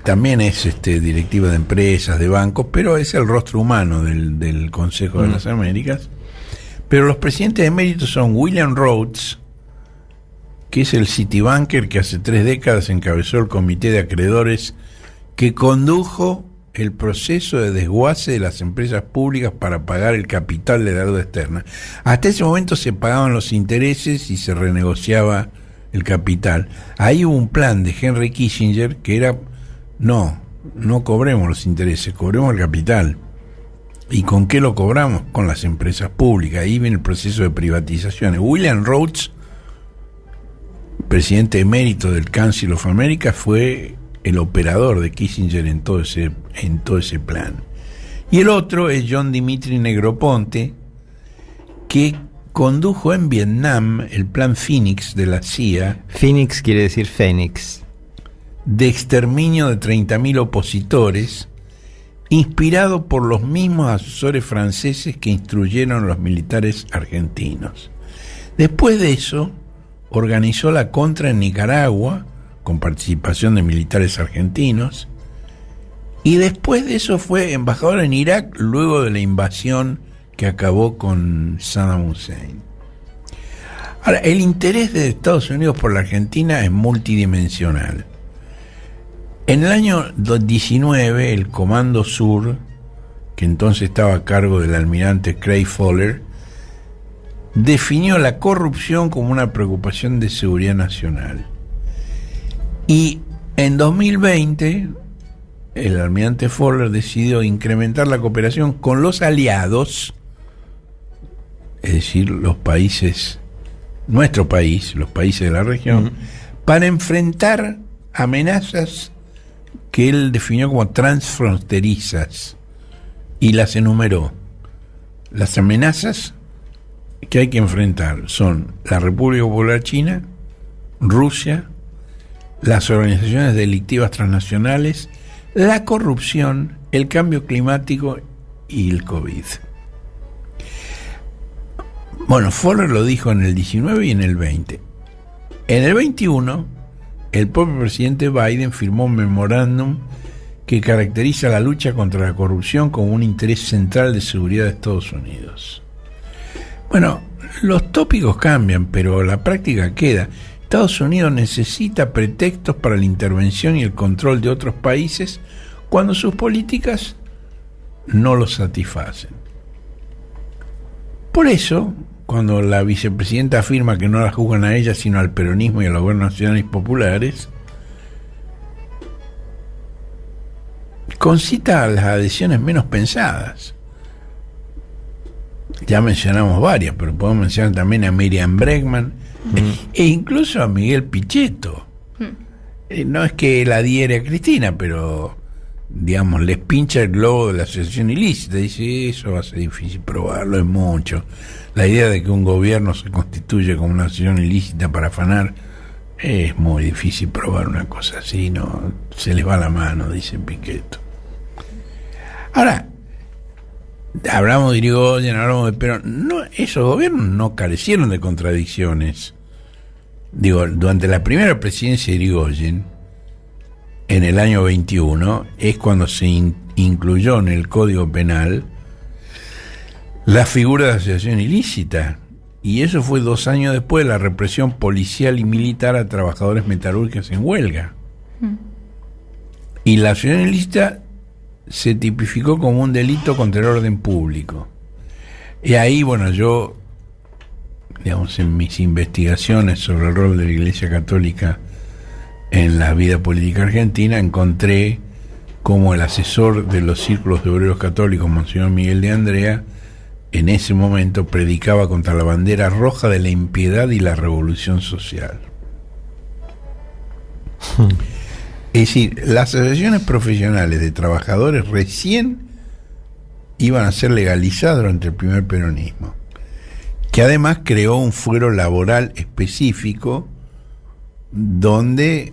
también es directiva de empresas, de bancos, pero es el rostro humano del Consejo de las Américas. Pero los presidentes eméritos son William Rhodes, que es el Citibanker que hace 3 décadas encabezó el comité de acreedores que condujo el proceso de desguace de las empresas públicas para pagar el capital de la deuda externa. Hasta ese momento se pagaban los intereses y se renegociaba el capital. Ahí hubo un plan de Henry Kissinger que era, no cobremos los intereses, cobremos el capital. ¿Y con qué lo cobramos? Con las empresas públicas. Ahí viene el proceso de privatizaciones. William Rhodes, presidente emérito del Council of America, fue el operador de Kissinger en todo ese plan. Y el otro es John Dimitri Negroponte, que condujo en Vietnam el plan Phoenix de la CIA.
Phoenix quiere decir Fénix.
De exterminio de 30.000 opositores, inspirado por los mismos asesores franceses que instruyeron a los militares argentinos. Después de eso, organizó la contra en Nicaragua, con participación de militares argentinos, Y después de eso fue embajador en Irak, luego de la invasión que acabó con Saddam Hussein. Ahora, el interés de Estados Unidos por la Argentina es multidimensional. En el año 19, el Comando Sur, que entonces estaba a cargo del almirante Craig Fowler, definió la corrupción como una preocupación de seguridad nacional. Y en 2020, el almirante Fowler decidió incrementar la cooperación con los aliados, es decir, los países, nuestro país, los países de la región, para enfrentar amenazas que él definió como transfronterizas y las enumeró. Las amenazas que hay que enfrentar son la República Popular China, Rusia, las organizaciones delictivas transnacionales, la corrupción, el cambio climático y el COVID. Bueno, Fowler lo dijo en el 19 y en el 20. En el 21, el propio presidente Biden firmó un memorándum que caracteriza la lucha contra la corrupción como un interés central de seguridad de Estados Unidos. Bueno, los tópicos cambian, pero la práctica queda. Estados Unidos necesita pretextos para la intervención y el control de otros países cuando sus políticas no los satisfacen. Por eso, cuando la vicepresidenta afirma que no la juzgan a ella sino al peronismo y a los gobiernos nacionales populares, concita las adhesiones menos pensadas. Ya mencionamos varias, pero podemos mencionar también a Miriam Bregman e incluso a Miguel Pichetto. No es que la adhiere a Cristina, pero digamos, les pincha el globo de la asociación ilícita. Dice, eso va a ser difícil probarlo, es mucho. La idea de que un gobierno se constituye como una asociación ilícita para afanar, es muy difícil probar una cosa así, no se les va la mano, dice Pichetto. Ahora, hablamos de Irigoyen, hablamos de Perón, no, esos gobiernos no carecieron de contradicciones. Digo, durante la primera presidencia de Irigoyen, en el año 21, es cuando se incluyó en el Código Penal la figura de asociación ilícita, y eso fue 2 años después de la represión policial y militar a trabajadores metalúrgicos en huelga. Y la asociación ilícita se tipificó como un delito contra el orden público. Y ahí, bueno, yo, digamos, en mis investigaciones sobre el rol de la Iglesia Católica en la vida política argentina, encontré como el asesor de los círculos de obreros católicos, Monseñor Miguel de Andrea, en ese momento predicaba contra la bandera roja de la impiedad y la revolución social. Es decir, las asociaciones profesionales de trabajadores recién iban a ser legalizadas durante el primer peronismo, que además creó un fuero laboral específico donde,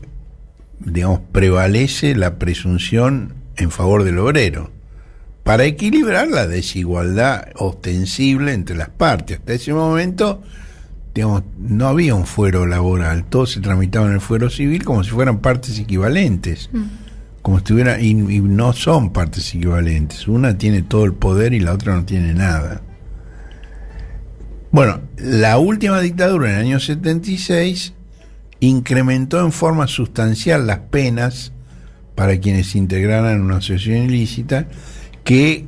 digamos, prevalece la presunción en favor del obrero, para equilibrar la desigualdad ostensible entre las partes. Hasta ese momento, digamos, no había un fuero laboral, todo se tramitaba en el fuero civil como si fueran partes equivalentes, como si estuviera, y no son partes equivalentes. Una tiene todo el poder y la otra no tiene nada. Bueno, la última dictadura en el año 76 incrementó en forma sustancial las penas para quienes se integraran en una asociación ilícita, que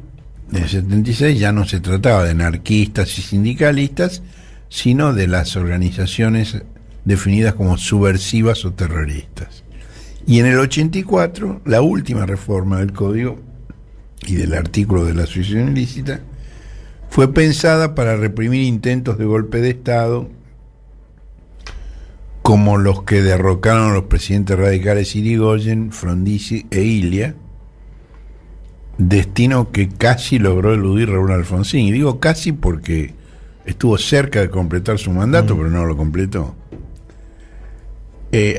en el 76 ya no se trataba de anarquistas y sindicalistas, sino de las organizaciones definidas como subversivas o terroristas. Y en el 84, la última reforma del Código y del artículo de la asociación ilícita fue pensada para reprimir intentos de golpe de Estado como los que derrocaron a los presidentes radicales Irigoyen, Frondizi e Ilia, destino que casi logró eludir Raúl Alfonsín. Y digo casi porque estuvo cerca de completar su mandato, pero no lo completó.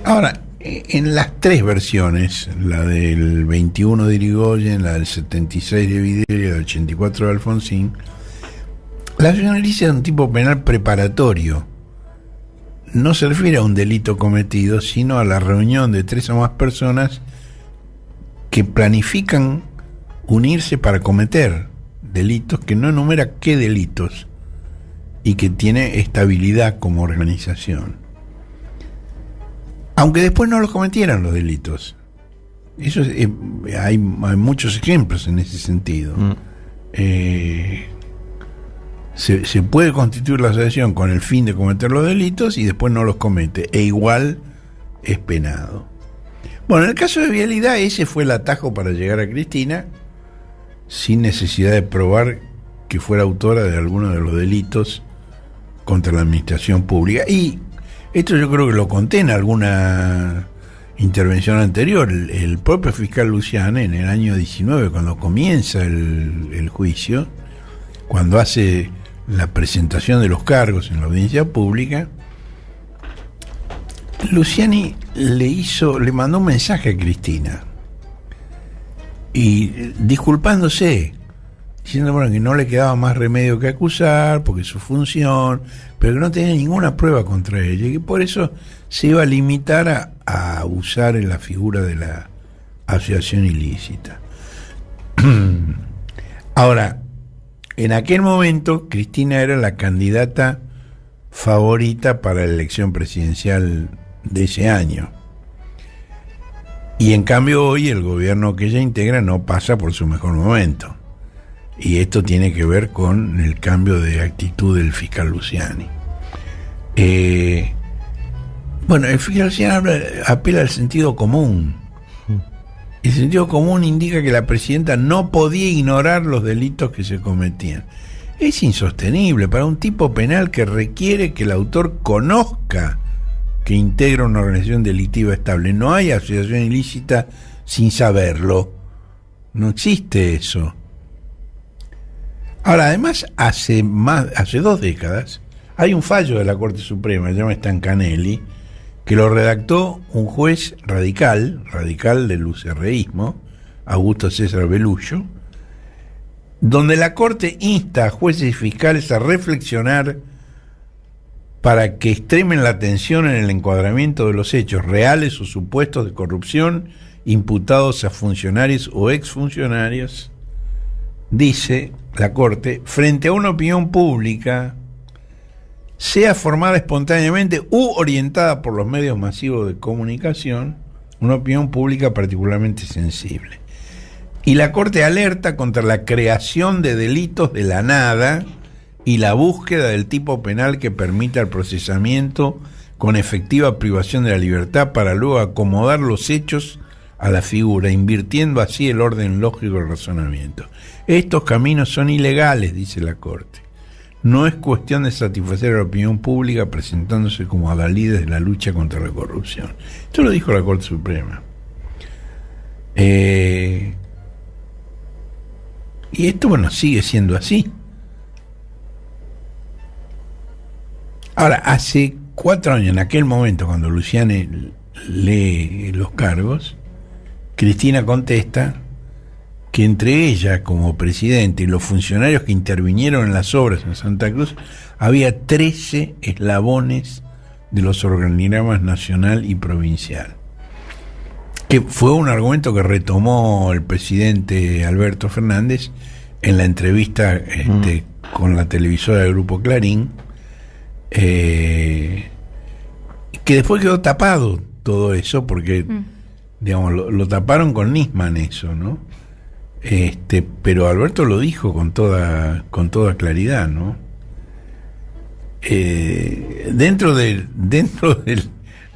Ahora, en las 3 versiones, la del 21 de Irigoyen, la del 76 de Videla y la del 84 de Alfonsín, la asociación ilícita es un tipo penal preparatorio. No se refiere a un delito cometido, sino a la reunión de 3 o más personas que planifican unirse para cometer delitos, que no enumera qué delitos, y que tiene estabilidad como organización. Aunque después no los cometieran los delitos. Eso hay muchos ejemplos en ese sentido. Se puede constituir la asociación con el fin de cometer los delitos y después no los comete, e igual es penado. Bueno, en el caso de Vialidad, ese fue el atajo para llegar a Cristina, sin necesidad de probar que fuera autora de alguno de los delitos contra la administración pública. Y esto yo creo que lo conté en alguna intervención anterior. El propio fiscal Luciani, en el año 19, cuando comienza el juicio, cuando hace la presentación de los cargos en la audiencia pública, Luciani le mandó un mensaje a Cristina y disculpándose, diciendo bueno, que no le quedaba más remedio que acusar porque su función, pero que no tenía ninguna prueba contra ella y que por eso se iba a limitar a usar en la figura de la asociación ilícita. Ahora, en aquel momento Cristina era la candidata favorita para la elección presidencial de ese año. Y en cambio hoy el gobierno que ella integra no pasa por su mejor momento. Y esto tiene que ver con el cambio de actitud del fiscal Luciani. Bueno, el fiscal Luciani apela al sentido común. El sentido común indica que la presidenta no podía ignorar los delitos que se cometían. Es insostenible para un tipo penal que requiere que el autor conozca que integra una organización delictiva estable. No hay asociación ilícita sin saberlo. No existe eso. Ahora, además, hace 2 décadas, hay un fallo de la Corte Suprema, se llama Stancanelli, que lo redactó un juez radical del UCRismo, Augusto César Belullo, donde la Corte insta a jueces y fiscales a reflexionar para que extremen la atención en el encuadramiento de los hechos reales o supuestos de corrupción imputados a funcionarios o exfuncionarios, dice la Corte, frente a una opinión pública, sea formada espontáneamente u orientada por los medios masivos de comunicación, una opinión pública particularmente sensible. Y la Corte alerta contra la creación de delitos de la nada y la búsqueda del tipo penal que permita el procesamiento con efectiva privación de la libertad para luego acomodar los hechos a la figura, invirtiendo así el orden lógico del razonamiento. Estos caminos son ilegales, dice la Corte. No es cuestión de satisfacer a la opinión pública presentándose como adalides de la lucha contra la corrupción. Esto lo dijo la Corte Suprema. Y esto, bueno, sigue siendo así. Ahora, hace 4 años, en aquel momento, cuando Luciani lee los cargos, Cristina contesta que entre ella como presidente y los funcionarios que intervinieron en las obras en Santa Cruz había 13 eslabones de los organigramas nacional y provincial, que fue un argumento que retomó el presidente Alberto Fernández en la entrevista con la televisora del Grupo Clarín, que después quedó tapado todo eso porque digamos lo taparon con Nisman eso, ¿no? Pero Alberto lo dijo con toda claridad, ¿no? Dentro de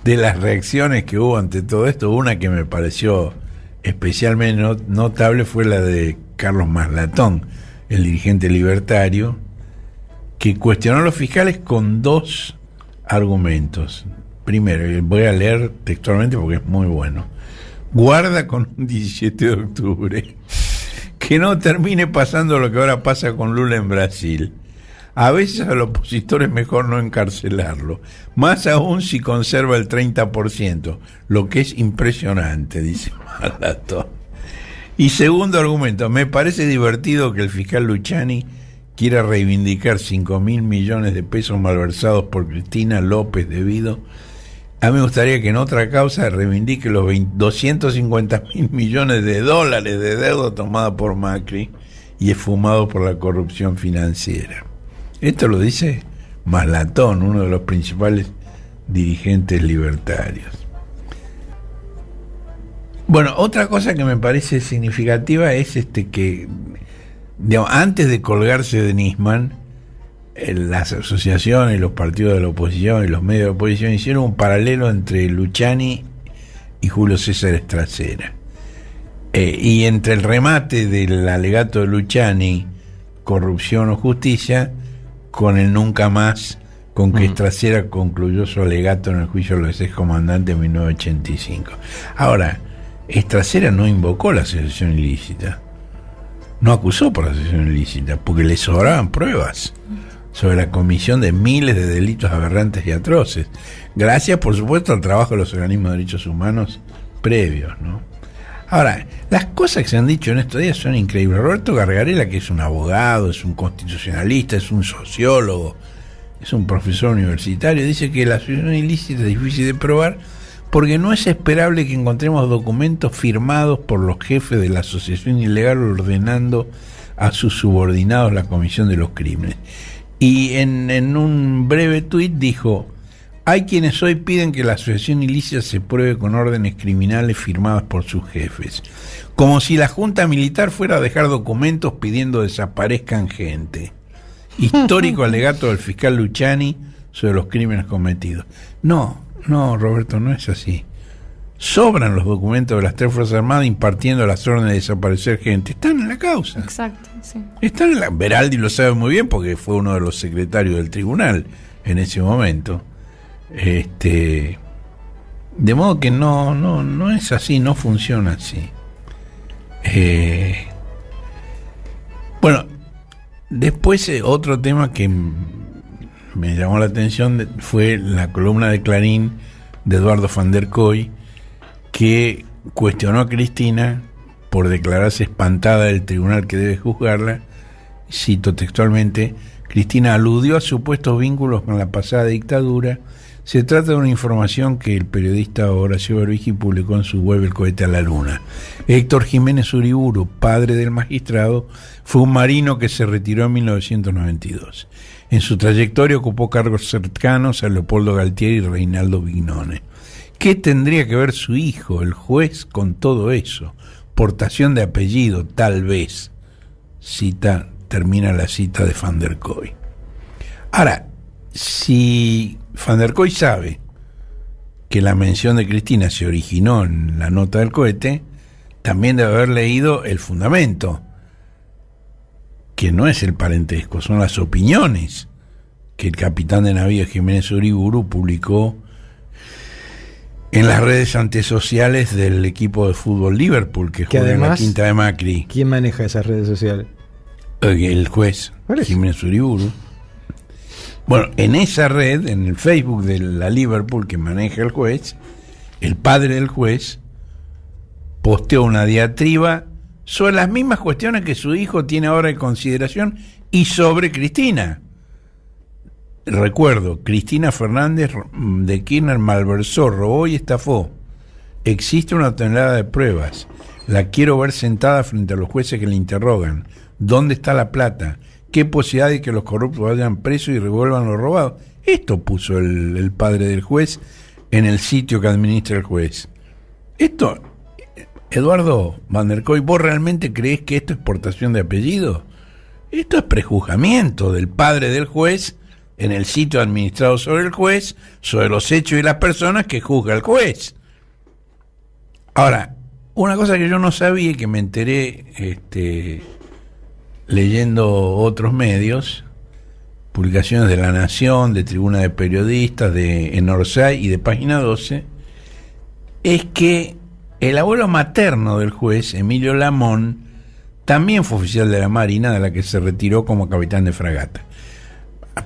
las reacciones que hubo ante todo esto, una que me pareció especialmente notable fue la de Carlos Maslatón, el dirigente libertario, que cuestionó a los fiscales con 2 argumentos. Primero, voy a leer textualmente porque es muy bueno. Guarda con un 17 de octubre. Que no termine pasando lo que ahora pasa con Lula en Brasil. A veces al opositor es mejor no encarcelarlo, más aún si conserva el 30%, lo que es impresionante, dice Maslatón. Y segundo argumento, me parece divertido que el fiscal Luciani quiera reivindicar 5.000 millones de pesos malversados por Cristina López debido A mí me gustaría que en otra causa reivindique los 250.000 millones de dólares de deuda tomada por Macri y esfumado por la corrupción financiera. Esto lo dice Maslatón, uno de los principales dirigentes libertarios. Bueno, otra cosa que me parece significativa es que, digamos, antes de colgarse de Nisman, las asociaciones, los partidos de la oposición y los medios de oposición hicieron un paralelo entre Luciani y Julio César Estracera. Y entre el remate del alegato de Luciani, corrupción o justicia, con el nunca más con que Estracera concluyó su alegato en el juicio de los excomandantes en 1985. Ahora, Estracera no invocó la asociación ilícita, no acusó por asociación ilícita, porque le sobraban pruebas sobre la comisión de miles de delitos aberrantes y atroces, gracias por supuesto al trabajo de los organismos de derechos humanos previos, ¿no? Ahora, las cosas que se han dicho en estos días son increíbles. Roberto Gargarella, que es un abogado, es un constitucionalista, es un sociólogo, es un profesor universitario, dice que la asociación ilícita es difícil de probar porque no es esperable que encontremos documentos firmados por los jefes de la asociación ilegal ordenando a sus subordinados la comisión de los crímenes. Y en un breve tuit dijo: hay quienes hoy piden que la asociación ilícita se pruebe con órdenes criminales firmadas por sus jefes, como si la junta militar fuera a dejar documentos pidiendo desaparezcan gente. Histórico alegato del fiscal Luciani sobre los crímenes cometidos. No, Roberto, no es así. Sobran los documentos de las tres Fuerzas Armadas impartiendo las órdenes de desaparecer gente. Están en la causa.
Exacto, sí.
Están en la... Beraldi lo sabe muy bien porque fue uno de los secretarios del tribunal en ese momento. De modo que no es así, no funciona así. Bueno, después otro tema que me llamó la atención fue la columna de Clarín de Eduardo van der Kooi, que cuestionó a Cristina por declararse espantada del tribunal que debe juzgarla. Cito textualmente: Cristina aludió a supuestos vínculos con la pasada dictadura. Se trata de una información que el periodista Horacio Berbigi publicó en su web El cohete a la luna. Héctor Jiménez Uriburu, padre del magistrado, fue un marino que se retiró en 1992. En su trayectoria ocupó cargos cercanos a Leopoldo Galtieri y Reinaldo Vignone. ¿Qué tendría que ver su hijo, el juez, con todo eso? Portación de apellido, tal vez. Termina la cita de van der Kooi. Ahora, si van der Kooi sabe que la mención de Cristina se originó en la nota del cohete, también debe haber leído el fundamento, que no es el parentesco, son las opiniones que el capitán de navío Jiménez Uriburu publicó en las redes antisociales del equipo de fútbol Liverpool, que juega en la quinta de Macri.
¿Quién maneja esas redes sociales?
El juez Jiménez Uriburu. Bueno, en esa red, en el Facebook de la Liverpool que maneja el juez, el padre del juez posteó una diatriba sobre las mismas cuestiones que su hijo tiene ahora en consideración y sobre Cristina. Recuerdo, Cristina Fernández de Kirchner malversó, robó y estafó. Existe una tonelada de pruebas. La quiero ver sentada frente a los jueces que le interrogan. ¿Dónde está la plata? ¿Qué posibilidad de que los corruptos vayan presos y revuelvan lo robado? Esto puso el padre del juez en el sitio que administra el juez. Esto, Eduardo van der Kooi, ¿vos realmente creés que esto es portación de apellido? Esto es prejuzgamiento del padre del juez en el sitio administrado sobre el juez, sobre los hechos y las personas que juzga el juez. Ahora, una cosa que yo no sabía y que me enteré leyendo otros medios, publicaciones de La Nación, de Tribuna de Periodistas, de Enorsay y de Página 12, es que el abuelo materno del juez, Emilio Lamón, también fue oficial de la Marina, de la que se retiró como capitán de fragata.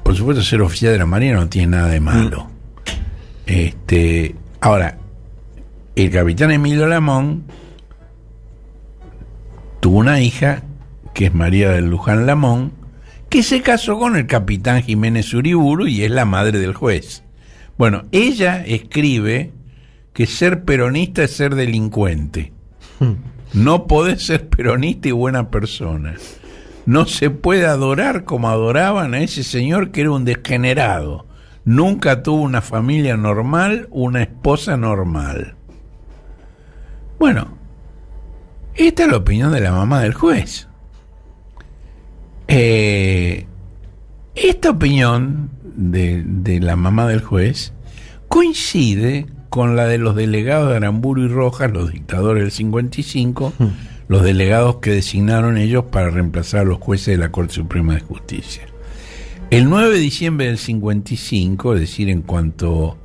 Por supuesto, ser oficial de la Marina no tiene nada de malo. Ahora, el capitán Emilio Lamón tuvo una hija que es María del Luján Lamón, que se casó con el capitán Jiménez Uriburu y es la madre del juez. Bueno, ella escribe que ser peronista es ser delincuente. No podés ser peronista y buena persona. No se puede adorar como adoraban a ese señor que era un degenerado. Nunca tuvo una familia normal, una esposa normal. Bueno, esta es la opinión de la mamá del juez. Esta opinión de la mamá del juez coincide con la de los delegados de Aramburu y Rojas, los dictadores del 55, los delegados que designaron ellos para reemplazar a los jueces de la Corte Suprema de Justicia. El 9 de diciembre del 55, es decir, en cuanto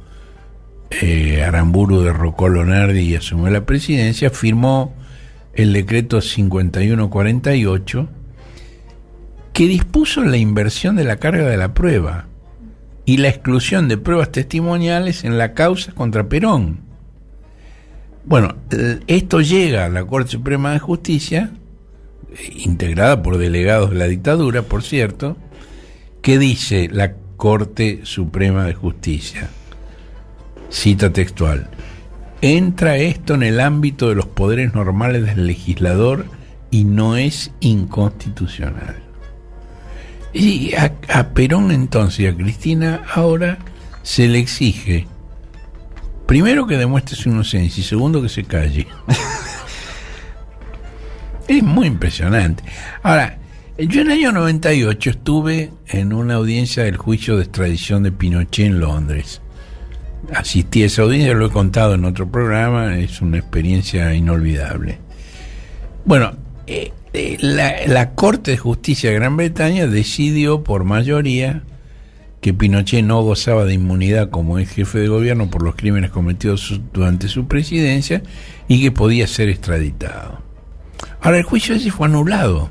Aramburu derrocó a Lonardi y asumió la presidencia, firmó el decreto 5148, que dispuso la inversión de la carga de la prueba y la exclusión de pruebas testimoniales en la causa contra Perón. Bueno, esto llega a la Corte Suprema de Justicia, integrada por delegados de la dictadura, por cierto, que dice la Corte Suprema de Justicia, cita textual: entra esto en el ámbito de los poderes normales del legislador y no es inconstitucional. Y a Perón entonces y a Cristina ahora se le exige, primero, que demuestre su inocencia y segundo, que se calle. Es muy impresionante. Ahora, yo en el año 98 estuve en una audiencia del juicio de extradición de Pinochet en Londres. Asistí a esa audiencia, lo he contado en otro programa, es una experiencia inolvidable. Bueno, la Corte de Justicia de Gran Bretaña decidió por mayoría que Pinochet no gozaba de inmunidad como ex jefe de gobierno por los crímenes cometidos durante su presidencia y que podía ser extraditado. Ahora, el juicio ese fue anulado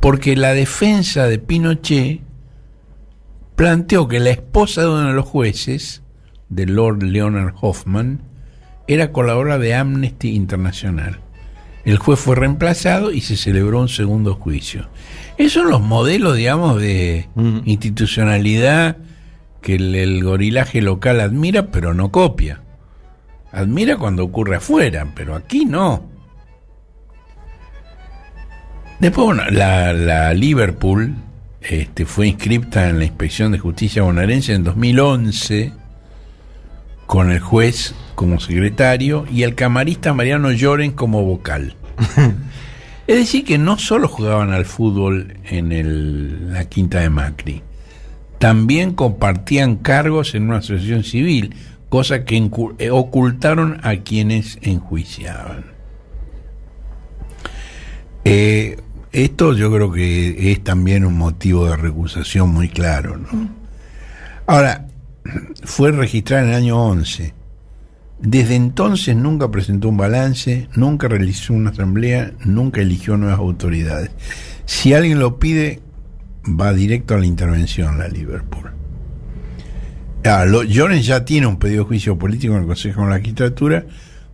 porque la defensa de Pinochet planteó que la esposa de uno de los jueces, de Lord Leonard Hoffman, era colaboradora de Amnesty International. El juez fue reemplazado y se celebró un segundo juicio. Esos son los modelos, digamos, de institucionalidad que el gorilaje local admira, pero no copia. Admira cuando ocurre afuera, pero aquí no. Después, bueno, la Liverpool fue inscripta en la Inspección de Justicia bonaerense en 2011, con el juez como secretario y el camarista Mariano Lloren como vocal. Es decir, que no solo jugaban al fútbol en la quinta de Macri, también compartían cargos en una asociación civil, cosa que ocultaron a quienes enjuiciaban. Esto yo creo que es también un motivo de recusación muy claro, ¿no? Ahora, fue registrada en el año 11. Desde entonces nunca presentó un balance, nunca realizó una asamblea, nunca eligió nuevas autoridades. Si alguien lo pide, va directo a la intervención, la Liverpool. Llorens ya tiene un pedido de juicio político en el Consejo de la Magistratura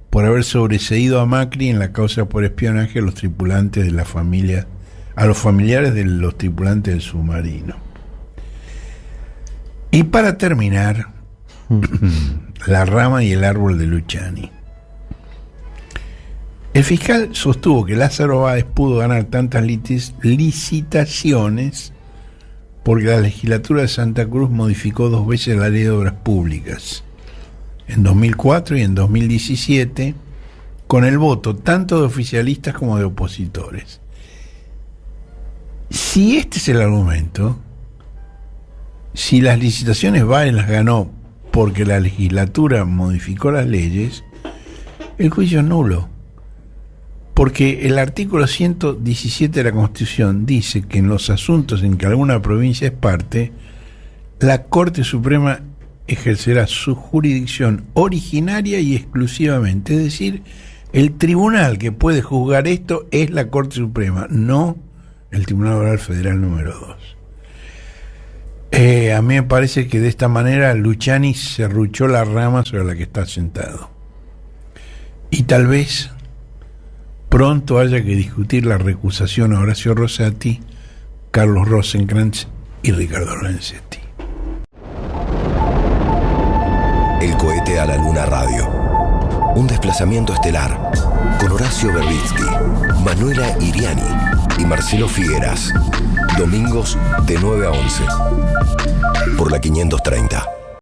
por haber sobreseído a Macri en la causa por espionaje a los tripulantes de la familia, a los familiares de los tripulantes del submarino. Y para terminar, la rama y el árbol de Luciani. El fiscal sostuvo que Lázaro Báez pudo ganar tantas licitaciones porque la legislatura de Santa Cruz modificó 2 veces la ley de obras públicas, en 2004 y en 2017, con el voto tanto de oficialistas como de opositores. Si este es el argumento, si las licitaciones Báez las ganó porque la legislatura modificó las leyes, el juicio es nulo. Porque el artículo 117 de la Constitución dice que en los asuntos en que alguna provincia es parte, la Corte Suprema ejercerá su jurisdicción originaria y exclusivamente. Es decir, el tribunal que puede juzgar esto es la Corte Suprema, no el Tribunal Oral Federal número 2. A mí me parece que de esta manera Luciani serruchó la rama sobre la que está sentado. Y tal vez pronto haya que discutir la recusación a Horacio Rosati, Carlos Rosenkrantz y Ricardo Lorenzetti.
a la Luna Radio. Un desplazamiento estelar con Horacio Berbitsky, Manuela Iriani y Marcelo Figueras. Domingos de 9 a 11 por la 530.